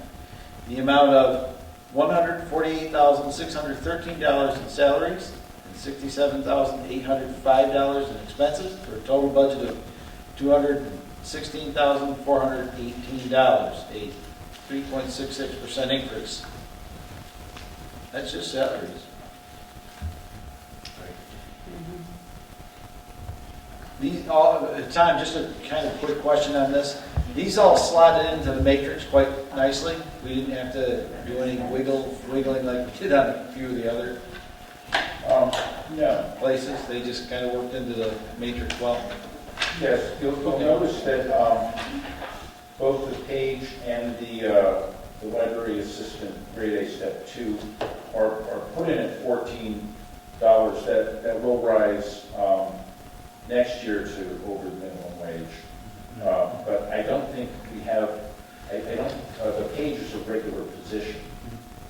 the amount of $148,613 in salaries and $67,805 in expenses, for a total budget of $216,418, a 3.66% increase. That's just salaries. These all, Tom, just a kind of quick question on this. These all slotted into the matrix quite nicely. We didn't have to do any wiggling like we did on a few of the other No. places. They just kind of worked into the matrix well. Yes, you'll notice that both the page and the library assistant grade A step 2 are put in at $14. That will rise next year to over the minimum wage. But I don't think we have, the page is a regular position.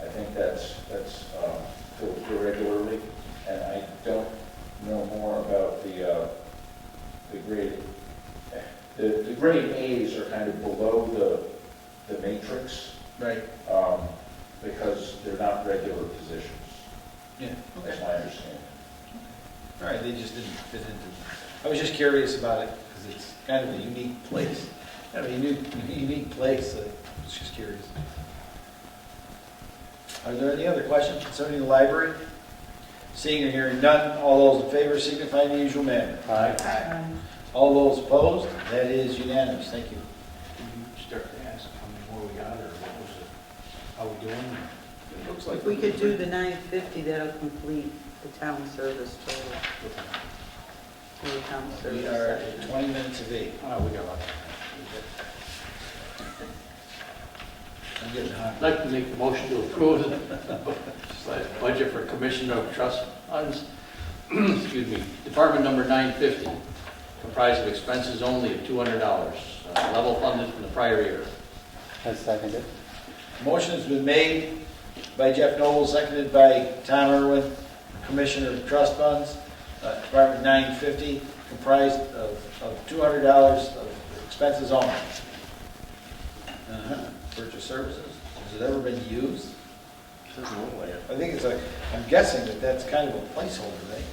I think that's filled regularly, and I don't know more about the the grade, the grade A's are kind of below the matrix, Right. because they're not regular positions. Yeah, That's okay. my understanding. All right, they just didn't fit into, I was just curious about it, because it's kind of a unique place. Kind of a unique place, I was just curious. Are there any other questions concerning the library? Seeing or hearing none, all those in favor signify in the usual manner. Aye. All those opposed, that is unanimous, thank you. Can you start to ask how many more we got, or what was it, how we doing? It looks like If we could do the 950, that'll complete the town service total. For the town We service are section. at 20 minutes of 8. Oh, we got a lot. I'm getting hot. I'd like to make the motion to approve the budget for Commissioner of Trust Funds, excuse me, Department number 950, comprised of expenses only of $200, level funded from the prior year. I second it. Motion has been made by Jeff Noble, seconded by Tom Irwin, Commissioner of Trust Funds, Department 950, comprised of $200 of expenses only. Purchase services, has it ever been used? Doesn't look like it. I think it's I'm guessing that that's kind of a placeholder, right?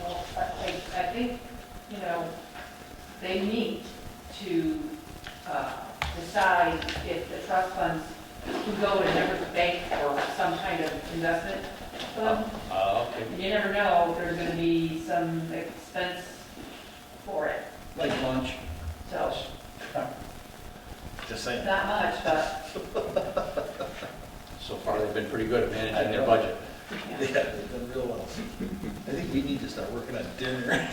Well, I think, they need to decide if the trust funds can go to another bank or some kind of investment fund. Okay. You never know if there's going to be some expense for it. Like lunch. So, Just saying. not much, but, So far, they've been pretty good at managing their budget. Yeah, they've done real well. I think we need to start working on dinner.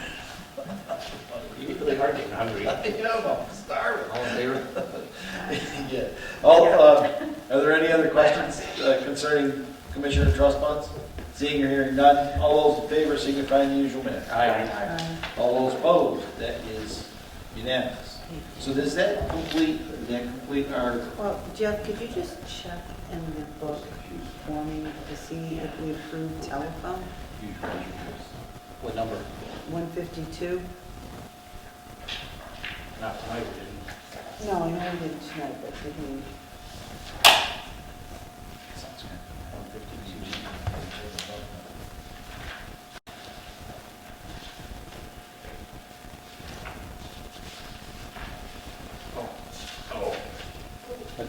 You really are getting hungry. I'm starving. All in favor? Yeah. Are there any other questions concerning Commissioner of Trust Funds? Seeing or hearing none, all those in favor signify in the usual manner. Aye. All those opposed, that is unanimous. So does that complete our, Well, Jeff, could you just check in the book for me to see if we approved telephone? What number? 152? Not tonight, we didn't. No, I know we didn't tonight, but did we? sounds good. 152.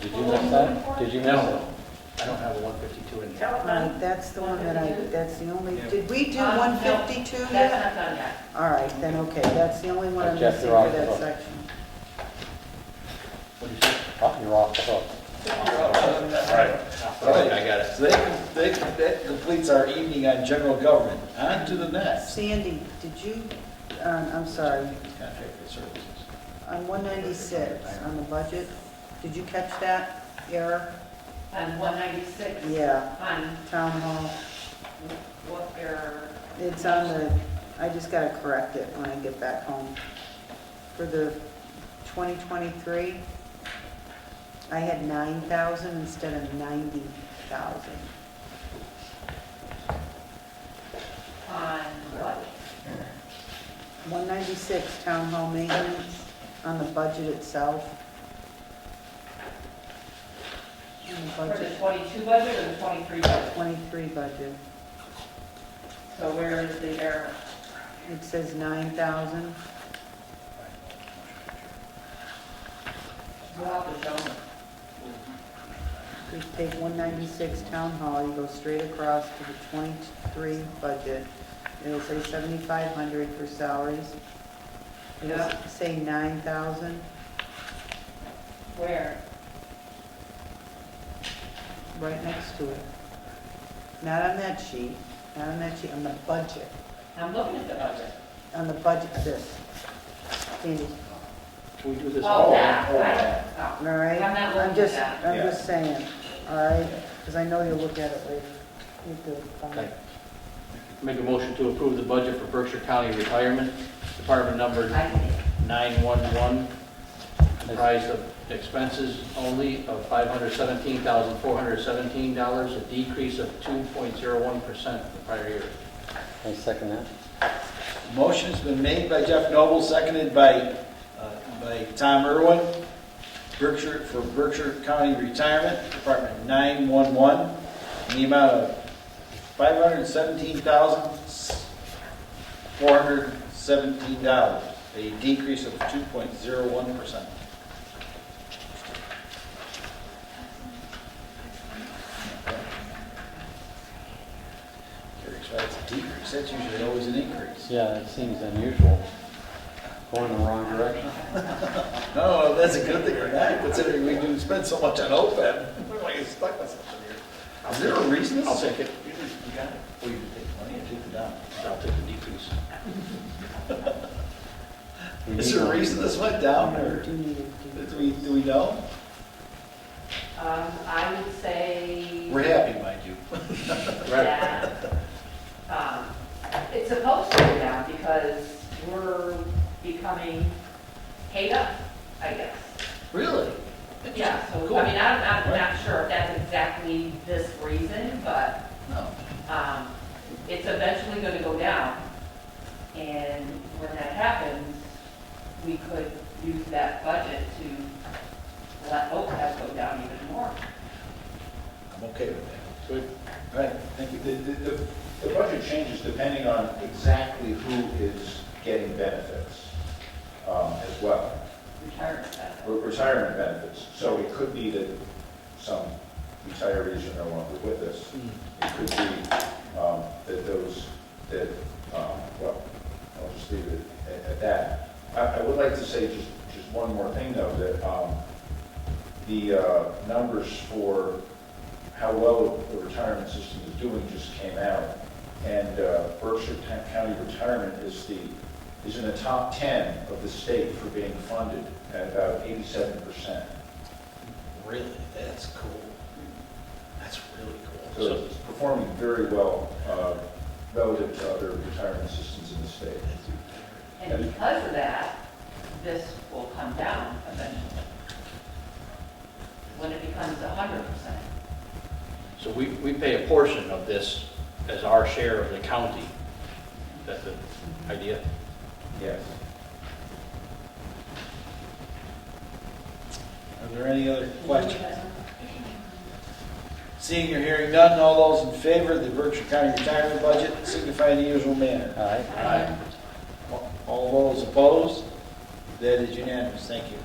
Did you miss that? Did you miss it? No, I don't have a 152 in there. Right, that's the one that that's the only, did we do No, 152 that's yet? not done yet. All right, then, okay, that's the only one I'm Jeff, missing you're for off the that hook. section. What did you say? Oh, you're off the hook. All right, I got it. So that completes our evening on general government. On to the next. Sandy, did you, I'm sorry, Contracted services. on 196, on the budget, did you catch that error? On 196. Yeah, On town hall. what error? It's on the, I just gotta correct it when I get back home. For the 2023, I had 9,000 instead of 90,000. On what? 196, town hall maintenance, on the budget itself. On the For the budget, 22 budget or the 23 budget? 23 budget. So where is the error? It says 9,000. You'll have to show me. You take 196 town hall, you go straight across to the 23 budget. It'll say 7,500 for salaries. It'll Yeah. say 9,000. Where? Right next to it. Not on that sheet, not on that sheet, on the budget. I'm looking at the budget. On the budget, this. Sandy, Can we do this? Oh, all? that, oh, right. Oh. all right? I'm not looking at that. I'm just saying, all right? Because I know you'll look at it later. You do, fine. Okay. Make a motion to approve the budget for Berkshire County Retirement, Department number I see. 911, comprised of expenses only of $517,417, a decrease of 2.01% from the prior year. I second that. Motion's been made by Jeff Noble, seconded by Tom Irwin, Berkshire, for Berkshire County Retirement, Department 911, in the amount of $517,417, a decrease of 2.01%. That's a decrease, that's usually always an increase. Yeah, it seems unusual. Going the wrong direction. No, that's a good thing or not, considering we do spend so much on OPEB. We're like stuck with something here. Is there a reason this? I'll take it. You got it. Well, you can take the money and take it down. I'll take the decrease. Is there a reason this went down, or Do need it. do we know? I would say. We're happy, mind you. that it's supposed to go down because we're becoming paid up, I guess. Really? Yeah, so, Cool. I mean, I'm not sure if that's exactly this reason, but No. it's eventually gonna go down. And when that happens, we could use that budget to let OPEB go down even more. I'm okay with that. Good. All right, thank you. The budget changes depending on exactly who is getting benefits as well. Retirement benefit. Retirement benefits. So it could be that some retirees are no longer with us. It could be that those that, well, I'll just leave it at that. I would like to say just one more thing, though, that the numbers for how well the retirement system is doing just came out. And Berkshire County Retirement is in the top 10 of the state for being funded at about 87%. Really? That's cool. That's really cool. So it's performing very well relative to other retirement systems in the state. And because of that, this will come down eventually. When it becomes 100%. So we pay a portion of this as our share of the county. That's the idea? Yes. Are there any other questions? Seeing or hearing none, all those in favor of the Berkshire County retirement budget signify in the usual manner. Aye. Aye. All those opposed? That is unanimous. Thank you.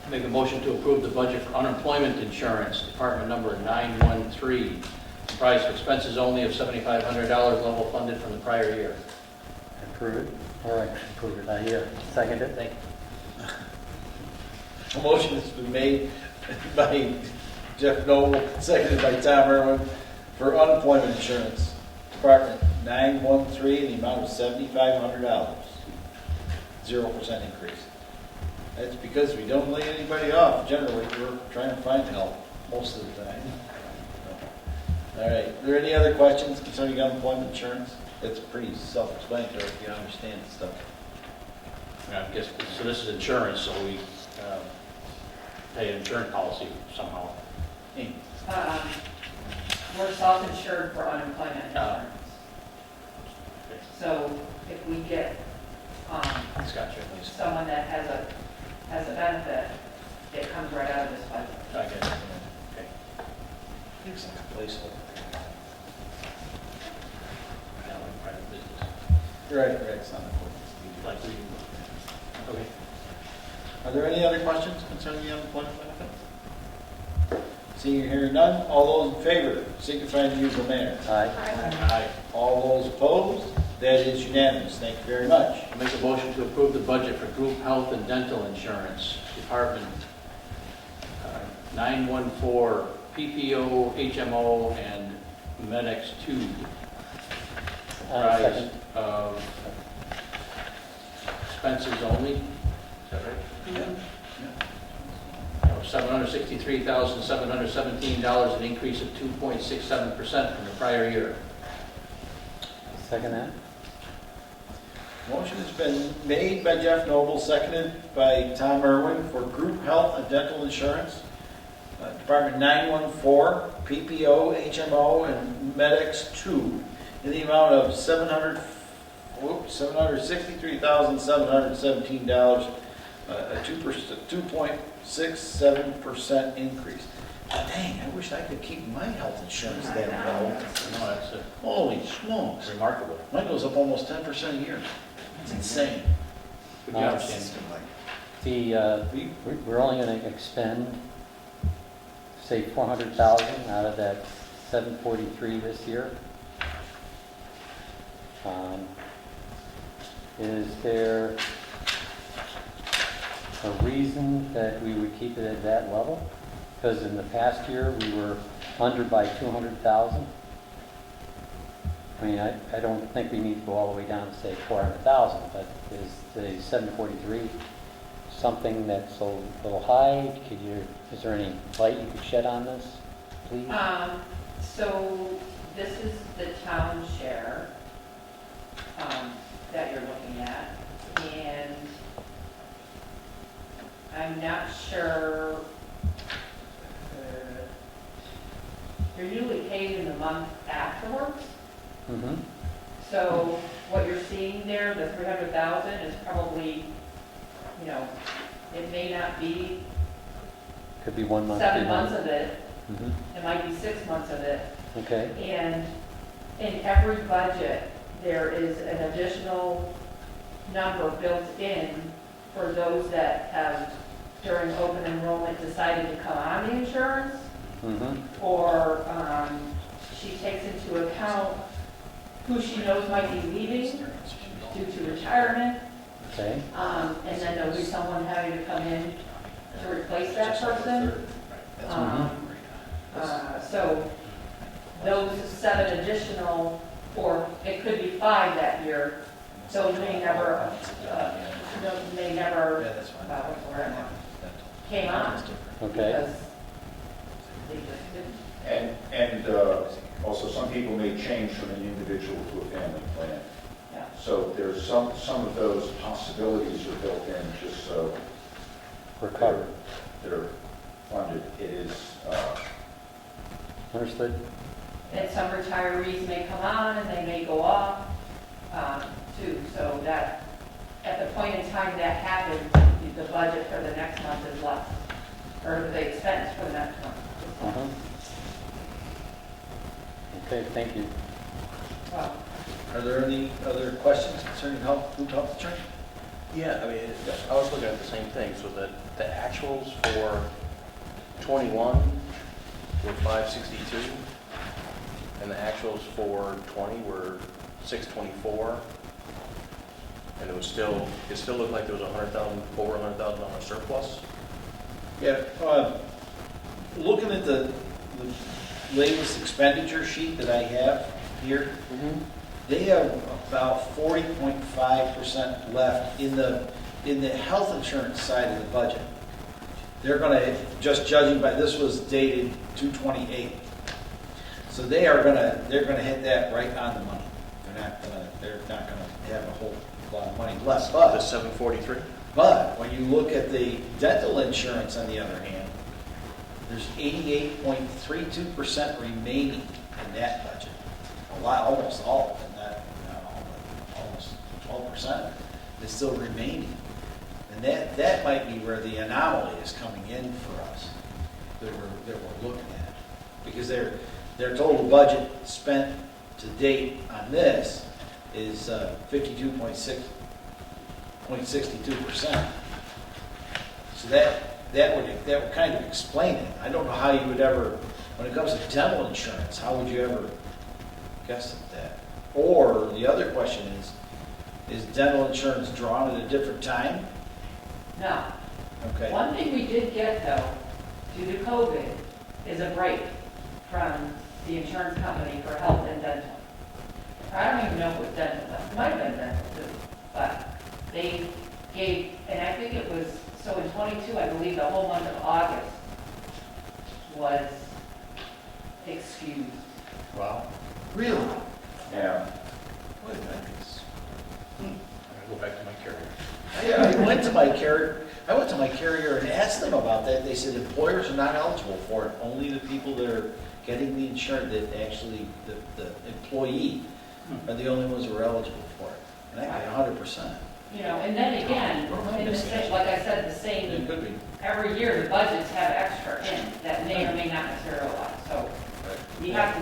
Make a motion to approve the budget for unemployment insurance, department number 913, comprised of expenses only of $7,500 level funded from the prior year. Approve it. All right, approve it. I second it. Thank you. A motion has been made by Jeff Noble, seconded by Tom Irwin, for unemployment insurance, department 913, in the amount of $7,500. 0% increase. That's because we don't lay anybody off. Generally, we're trying to find help most of the time. All right. Are there any other questions concerning unemployment insurance? It's pretty self-explanatory if you understand the stuff. I guess, so this is insurance, so we pay an insurance policy somehow. Hey, We're self-insured for unemployment insurance. So if we get Gotcha. someone that has a benefit, it comes right out of this budget. I get it. Okay. it's like a placeholder. Now we're private business. Right, it's not important. Like we do. Okay. Are there any other questions concerning the unemployment benefits? Seeing or hearing none, all those in favor signify in the usual manner. Aye. Aye. All those opposed? That is unanimous. Thank you very much. I'll make a motion to approve the budget for group health and dental insurance, department 914, PPO, HMO, and MedX 2. Comprised Second. of expenses only, is that right? $763,717, an increase of 2.67% from the prior year. Second that. Motion has been made by Jeff Noble, seconded by Tom Irwin for group health and dental insurance, Department 914, PPO, HMO, and MedX 2, in the amount of $763,717. $763,717, a 2.67% increase. Dang, I wish I could keep my health insurance that low. No, that's Holy smokes. remarkable. Mine goes up almost 10% a year. It's insane. Good job, Sandy. We're only gonna expend, say, 400,000 out of that 743 this year. Is there a reason that we would keep it at that level? Because in the past year, we were under by 200,000. I mean, I don't think we need to go all the way down to, say, 400,000, but is the 743 something that's a little high? Is there any light you could shed on this, please? So this is the town share that you're looking at, and I'm not sure, you're usually paid in the month afterwards. Mm-hmm. So what you're seeing there, the 300,000 is probably, you know, it may not be Could be 1 month. 7 months of it, Mm-hmm. it might be 6 months of it. Okay, And in every budget, there is an additional number built in for those that have, during open enrollment, decided to come on the insurance, mm-hmm, or she takes into account who she knows might be leaving due to retirement, okay, and then there'll be someone having to come in to replace that person. So those 7 additional, or it could be 5 that year, those may never, what's the word? Came on. okay, Because they just didn't. And also, some people may change from an individual to a family plan. Yeah. So there's some of those possibilities are built in just so we're covered. they're funded. It is, Understood? And some retirees may come on and they may go off, too. So that, at the point in time that happens, the budget for the next month is less, or the expense for the next month is less. Uh-huh. Okay, thank you. Well, Are there any other questions concerning group health insurance? Yeah, I mean, I was looking at the same thing, so the actuals for 21 were 562, and the actuals for 20 were 624, and it still looked like there was over $100,000 surplus. Yeah, looking at the latest expenditure sheet that I have here, they have about 40.5% left in the health insurance side of the budget. They're going to, just judging by, this was dated 2/28. So they're going to hit that right on the money. They're not going to have a whole lot of money left. The But 743? when you look at the dental insurance, on the other hand, there's 88.32% remaining in that budget. A lot, almost all of it, not all, but almost 12% is still remaining. And that might be where the anomaly is coming in for us, that we're looking at. Because their total budget spent to date on this is 52.62%. So that would kind of explain it. I don't know how you would ever, when it comes to dental insurance, how would you ever guess at that? Or the other question is dental insurance drawn at a different time? no. Okay. One thing we did get, though, due to COVID, is a break from the insurance company for health and dental. I don't even know if it was dental, it might have been dental too, but they gave, and I think it was, so in '22, I believe the whole month of August was excused. Wow. Really? yeah. What did I miss? I'm gonna go back to my carrier. I went to my carrier and asked them about that. They said employers are not eligible for it. Only the people that are getting the insurance, that actually, the employee, are the only ones who are eligible for it. And I got 100%. You know, and then again, in the same, like I said, the It same, could be. every year the budgets have extra in that may or may not materialize. So you have to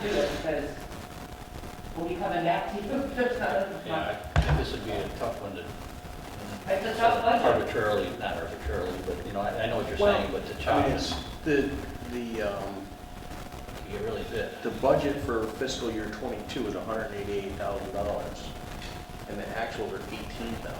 do it because we'll be coming back to you. Yeah, I think this would be a tough one to. It's a tough budget. Arbitrarily, not arbitrarily, but, you know, I know what you're saying, but to I chop mean, it, it's you get really bit. the budget for fiscal year '22 is $188,000, and the actuals are $18,000.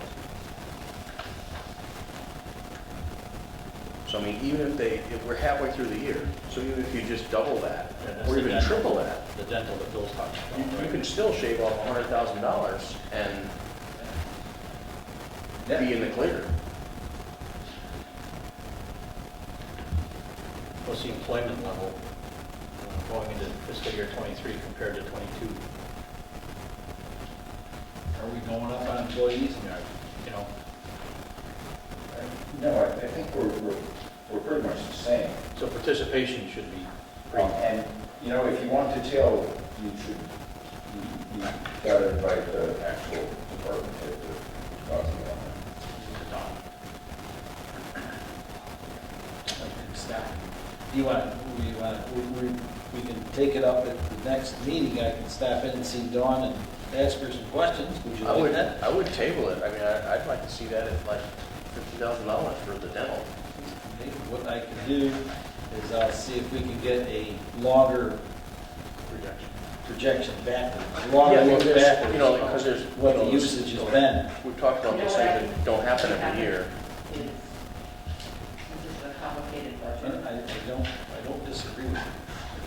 So I mean, even if we're halfway through the year, so even if you just double that, Yeah, that's or the even dental. triple that, The dental that Bill's talking about, you right? can still shave off $100,000 and be in the clear. What's the employment level going into fiscal year '23 compared to '22? Are we going up on employees? You know, No, I think we're pretty much the same. so participation should be pretty. And, you know, if you want to tell, you got to invite the actual department head to talk to you on We can take it up at the next meeting. I can stop in and see Dawn and ask her some questions. Would you like that? I would table it. I mean, I'd like to see that at like $50,000 for the dental. Maybe what I can do is I'll see if we can get a longer projection backwards. Longer Yeah, look well, there's, backwards. you know, because there's, What you the know, usage has been. We've talked about those things that don't happen every year. It's just a complicated And budget. I don't disagree with you. I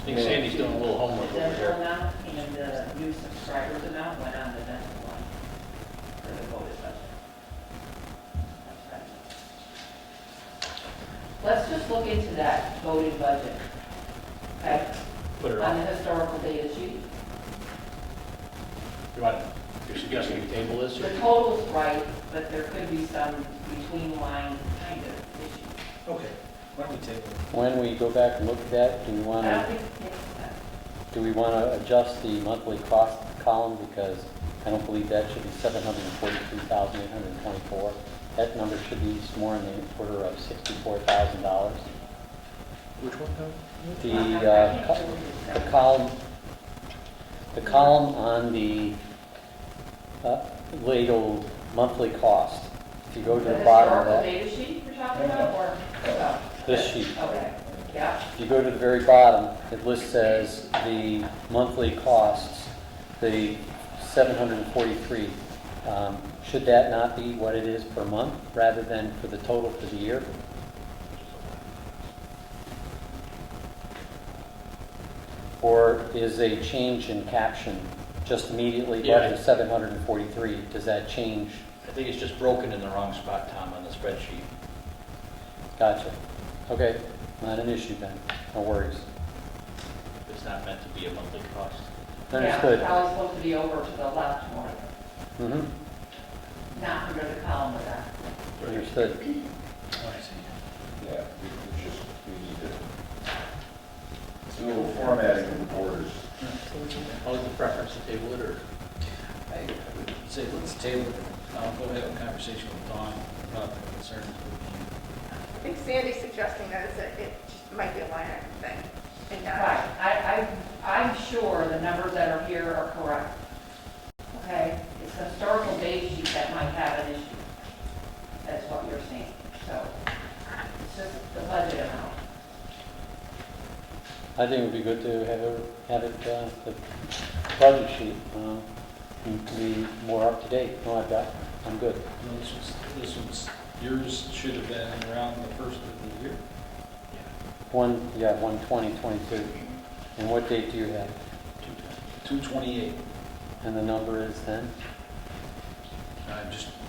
think Sandy's doing a little homework The over dental here. amount and the new subscribers amount went on the dental one for the voted budget. Let's just look into that voted budget, okay, Put it on the on. historical data sheet. You're suggesting we table this? or- The total's right, but there could be some between line kind of issues. Okay, why don't we table it? When we go back and look at that, do we want I don't to, think it makes sense. do we want to adjust the monthly cost column? Because I don't believe that should be $743,824. That number should be more in the order of $64,000. Which one, Tom? The column on the labeled monthly cost. If you go to the bottom of historical that, data sheet you're talking about, or? Oh, this sheet. Okay, yeah. If you go to the very bottom, it lists as the monthly costs, the 743. Should that not be what it is per month rather than for the total for the year? Or is a change in caption just immediately Yeah. above the 743? Does that change? I think it's just broken in the wrong spot, Tom, on the spreadsheet. Gotcha. Okay, not an issue then. No worries. It's not meant to be a monthly cost. Understood. Yeah, probably supposed to be over to the left more, Mhm. not under the column of that. Understood. Oh, I see. Yeah, we need to do a little formatting of the borders. How is the preference to table it, or? I would say let's table it. I'll go have a conversation with Dawn about the concerns with I think Sandy's suggesting that it just might be a line item thing. And Right, I'm sure the numbers that are here are correct. Okay, it's the historical data sheet that might have an issue. That's what you're saying, so it's just the budget amount. I think it would be good to have it, the budget sheet, to be more up to date. No, I'm good. No, this was, yours should have been around the first of the year. 1/20/22. And what date do you have? 2/28. And the number is then?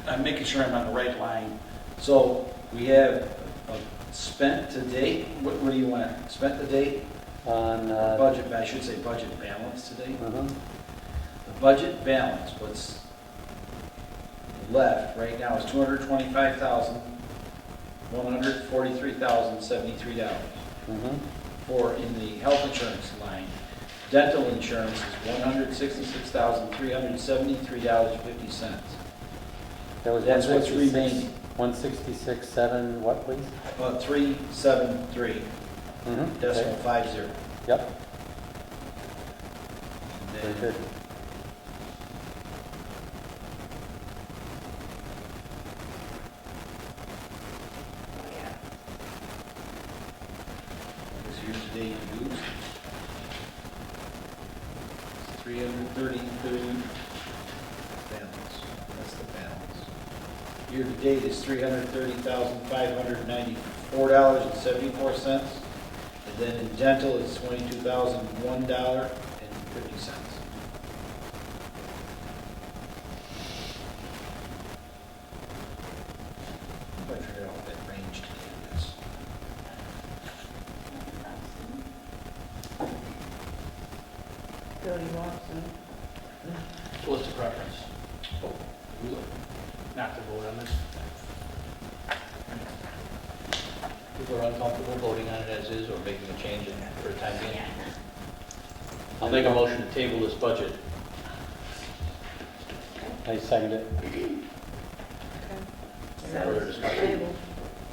I'm making sure I'm on the right line. So we have spent to date, what do you want? Spent to date? On, Budget, I should say budget balance to date. mhm. The budget balance, what's left right now is $225,143,073. Mhm. For in the health insurance line, Dental insurance is $166,373.50. That was That's what's 166 remaining. 166.7, what, please? 373, decimal Okay. 50. Yep, And very then good. this year-to-date use is 333 balance. That's the balance. Year-to-date is $330,594.74. And then in dental, it's $22,001.50. I'm trying to figure out what that range today is. Bill, you want some? So what's the preference? Not to vote on this? People are uncomfortable voting on it as is or making a change in for the time being? I'll make a motion to table this budget. I second it. Further discussion?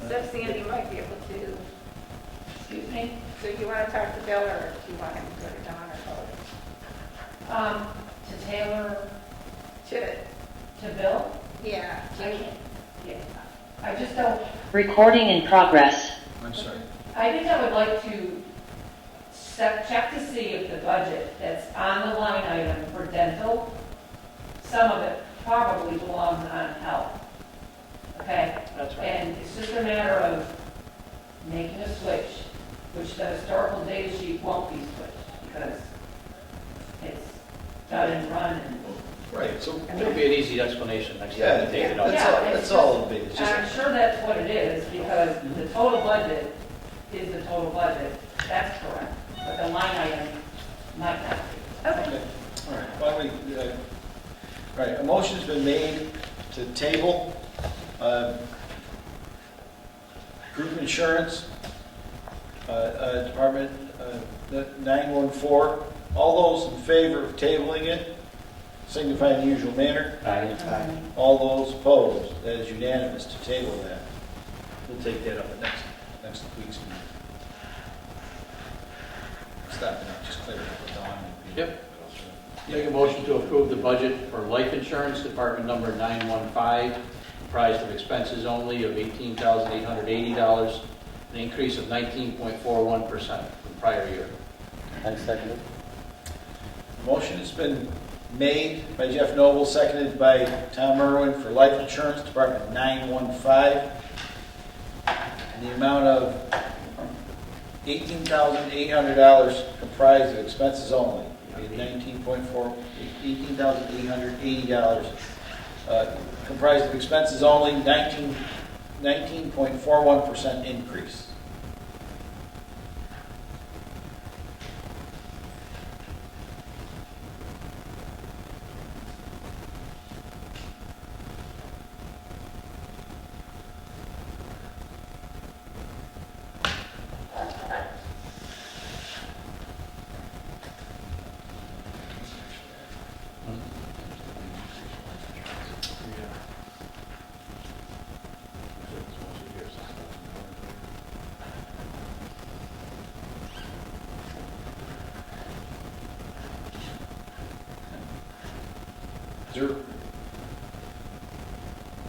So Sandy might be able to, Excuse me? so you want to talk to Bill, or do you want him to go to Dawn or both? To Taylor, To, to Bill? yeah. I can't, yeah. I just don't. Recording in progress. I'm sorry. I think I would like to check to see if the budget that's on the line item for dental, some of it probably belongs on health. Okay? That's right. And it's just a matter of making a switch, which the historical data sheet won't be switched because it's done and run and. Right, so, It'll be an easy explanation next time yeah, we take it up. that's all it'll be. It's And I'm just, sure that's what it is, because the total budget is the total budget, that's correct, but the line item might not be. okay, all right, why don't we, all right, a motion's been made to table, group insurance, department, 914. All those in favor of tabling it, signify in the usual manner. Aye. All those opposed, that is unanimous to table that. We'll take that up at next week's meeting. Stop it, just clear it up with Dawn. Yep. Make a motion to approve the budget for life insurance, department number 915, comprised of expenses only of $18,880, an increase of 19.41% from prior year. I second it. Motion has been made by Jeff Noble, seconded by Tom Irwin for life insurance, department 915, in the amount of $18,800 comprised of expenses only. $18,880 comprised of expenses only, 19.41% increase.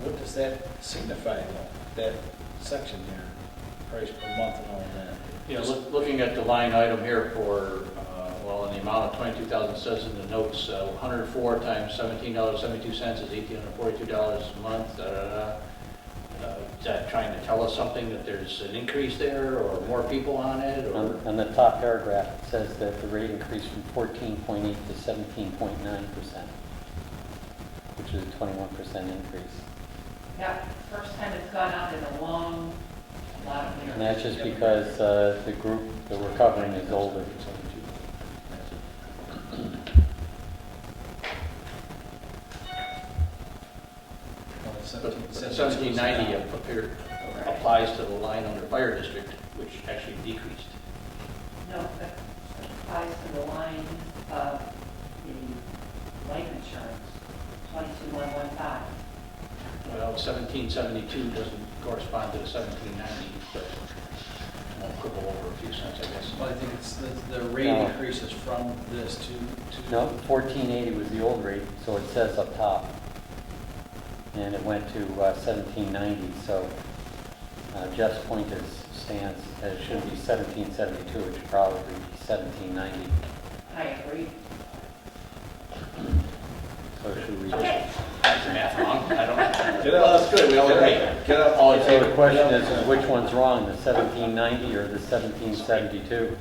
What does that signify, though, that section there, price per month and all that? Yeah, looking at the line item here for, well, in the amount of $22,000, says in the notes, 104 times $17.72 is $1,842 a month, Is that trying to tell us something, that there's an increase there, or more people on it, or? On the top paragraph, it says that the rate increased from 14.8 to 17.9%, which is a 21% increase. Yeah, first time it's gone up in a lot of years. And that's just because the group that we're covering is older. But 1790 applies to the line under fire district, which actually decreased. No, ties to the lines of the life insurance, 22115. Well, 1772 doesn't correspond to the 1790, but won't quibble over a few cents, I guess. Well, I think it's the rate No. increases from this to. No, 1480 was the old rate, so it says up top. And it went to 1790, so Jeff's point stands, that it shouldn't be 1772, it should probably be 1790. I agree. So should we just... Okay, Is the math wrong? I don't know. Get up. Well, that's good, we all agree. Get up. All in So favor? the question is which one's wrong, the 1790 or the 1772?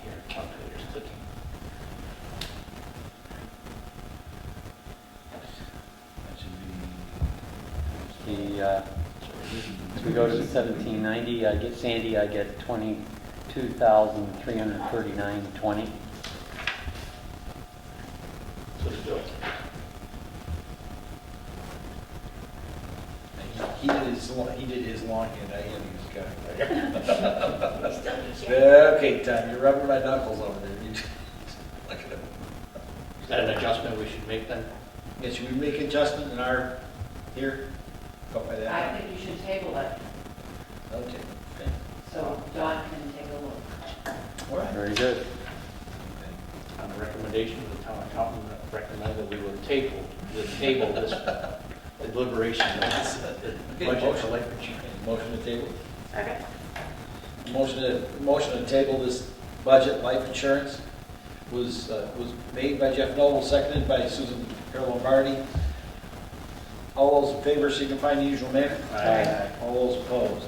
Here, calculator's clicking. That should If we go to the 1790, I get, Sandy, I get 22,339.20. So the bill. He did his longhand, I had his guy. still need you. Okay, Tom, you're rubbing my knuckles over there. Look at him. Is that an adjustment we should make then? Yeah, should we make adjustment in our, here? Go by I that. think you should table it, Okay. so John can take a look. All right. Very good. On the recommendation of the town accountant, recommend that we would table this deliberation of the budget for life insurance. Motion to table. Okay. Motion to table this budget, life insurance, was made by Jeff Noble, seconded by Susan Carol Lombardi. All those in favor signify in the usual manner. Aye. All those opposed.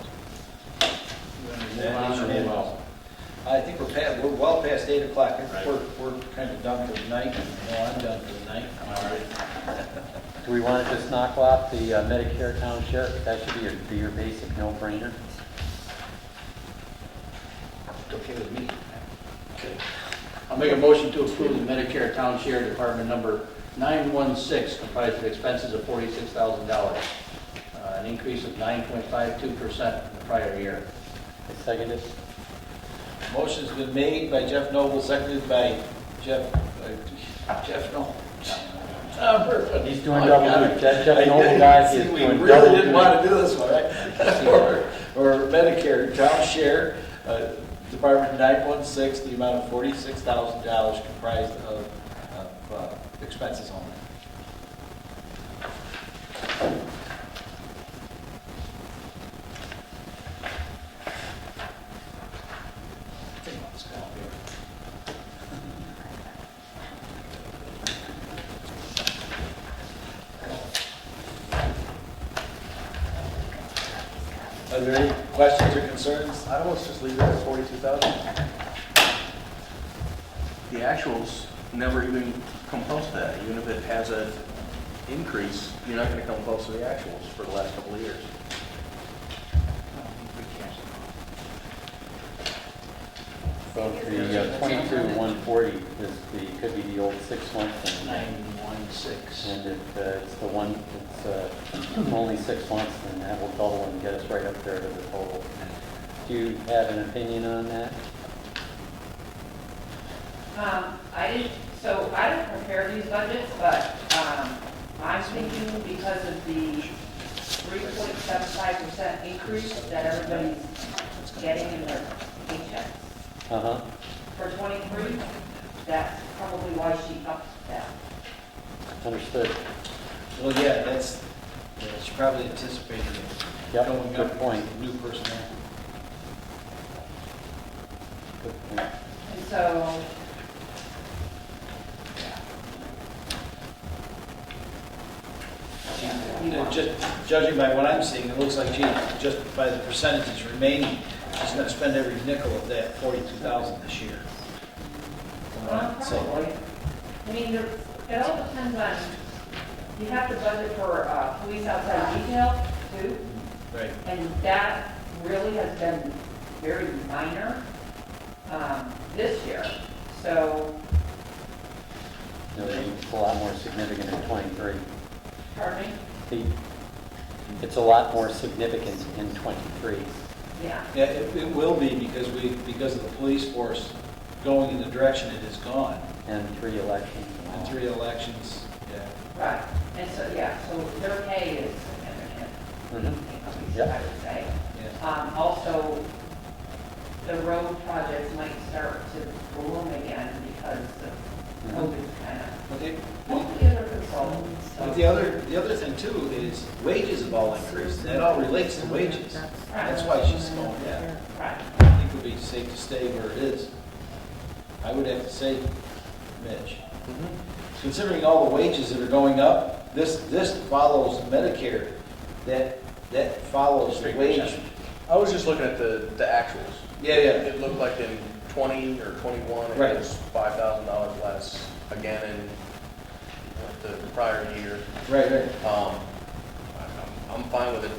Move on or move out? I think we're well past 8 o'clock. I think Right. we're kind of done for the night. I'm done for the night. All right. Do we want to just knock off the Medicare town share? That should be your basic no-brainer. It's okay with me. Okay. I'll make a motion to approve the Medicare Town Share Department number 916, comprised of expenses of $46,000, an increase of 9.52% from the prior year. I second it. Motion's been made by Jeff Noble, seconded by Jeff Noble. He's doing double duty. Jeff Noble guy is We doing really double didn't want duty. to do this one, right? Or Medicare town share, Department 916, the amount of $46,000 comprised of expenses only. Are there any questions or concerns? I'd almost just leave it at 42,000. The actuals never even come close to that. Even if it has an increase, you're not going to come close to the actuals for the last couple of years. So the 22,140 could be the old 6 months, and 916. it's the one, it's only 6 months, and that will double and get us right up there to the total. Do you have an opinion on that? I didn't prepare these budgets, but I'm thinking because of the 3.75% increase that everybody's getting in their paychecks Uh-huh. for 23, that's probably why she upped that. Understood. Well, yeah, she probably anticipated it Yep, going good up point. with new personnel. Good point. And so, Just judging by what I'm seeing, it looks like she, just by the percentages remaining, she's going to spend every nickel of that 42,000 this year. From what I'm saying. probably. I mean, it all depends on, you have to budget for police outside detail too. Right. And that really has been very minor this year. So, No, it's a lot more significant in '23. pardon me? It's it's a lot more significant in '23. Yeah. Yeah, it will be because of the police force going in the direction it has gone, And 3 elections. and 3 elections, yeah. Right, and so, yeah, so their pay is significant, Mhm. I would say. Yeah. Also, the road projects might start to bloom again because of COVID's kind of, But they- hopefully under control. But the other thing too is wages have all increased, and that all relates to wages. That's why she's going down. Right, I think it would be safe to stay where it is. I would have to say, Mitch, considering all the wages that are going up, this follows Medicare, that follows the wage. I was just looking at the actuals. Yeah. It looked like in 20 or 21, it Right. was $5,000 less. Again, in the prior year. Right. I'm fine with it,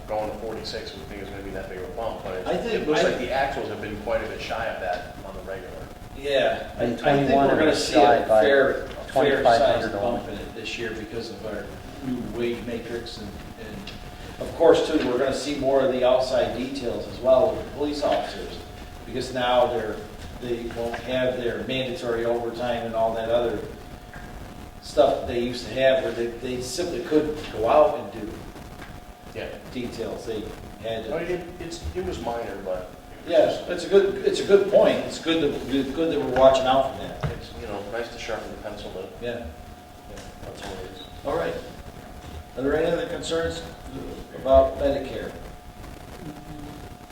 going to 46, we think it's going to be that big of a bump, but I think- it looks like the actuals have been quite a bit shy of that on the regular. Yeah, I In think 21 we're it gonna was see shy a by fair 2,500 sized only. bump in it this year because of our new wage matrix and of course too, we're gonna see more of the outside details as well with the police officers. Because now they won't have their mandatory overtime and all that other stuff that they used to have where they simply couldn't go out and do Yeah. details. They had I to. mean, it was minor, but Yes, it's a good point. It's good that we're watching out for that. it's, nice to sharpen the pencil, but Yeah. that's all it is. All right. Are there any other concerns about Medicare?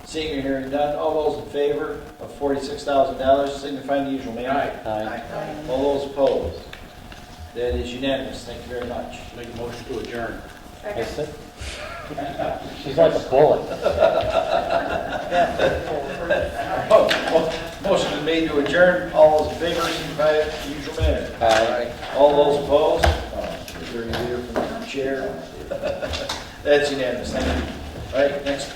Seeing or hearing none, all those in favor of $46,000 signify in the usual manner. Aye. All those opposed? That is unanimous. Thank you very much. Make a motion to adjourn. That's it. She's like a bullet. Motion is made to adjourn. All those in favor signify in the usual manner. Aye. All those opposed? Is there any leader from the chair? That's unanimous. Thank you. All right, next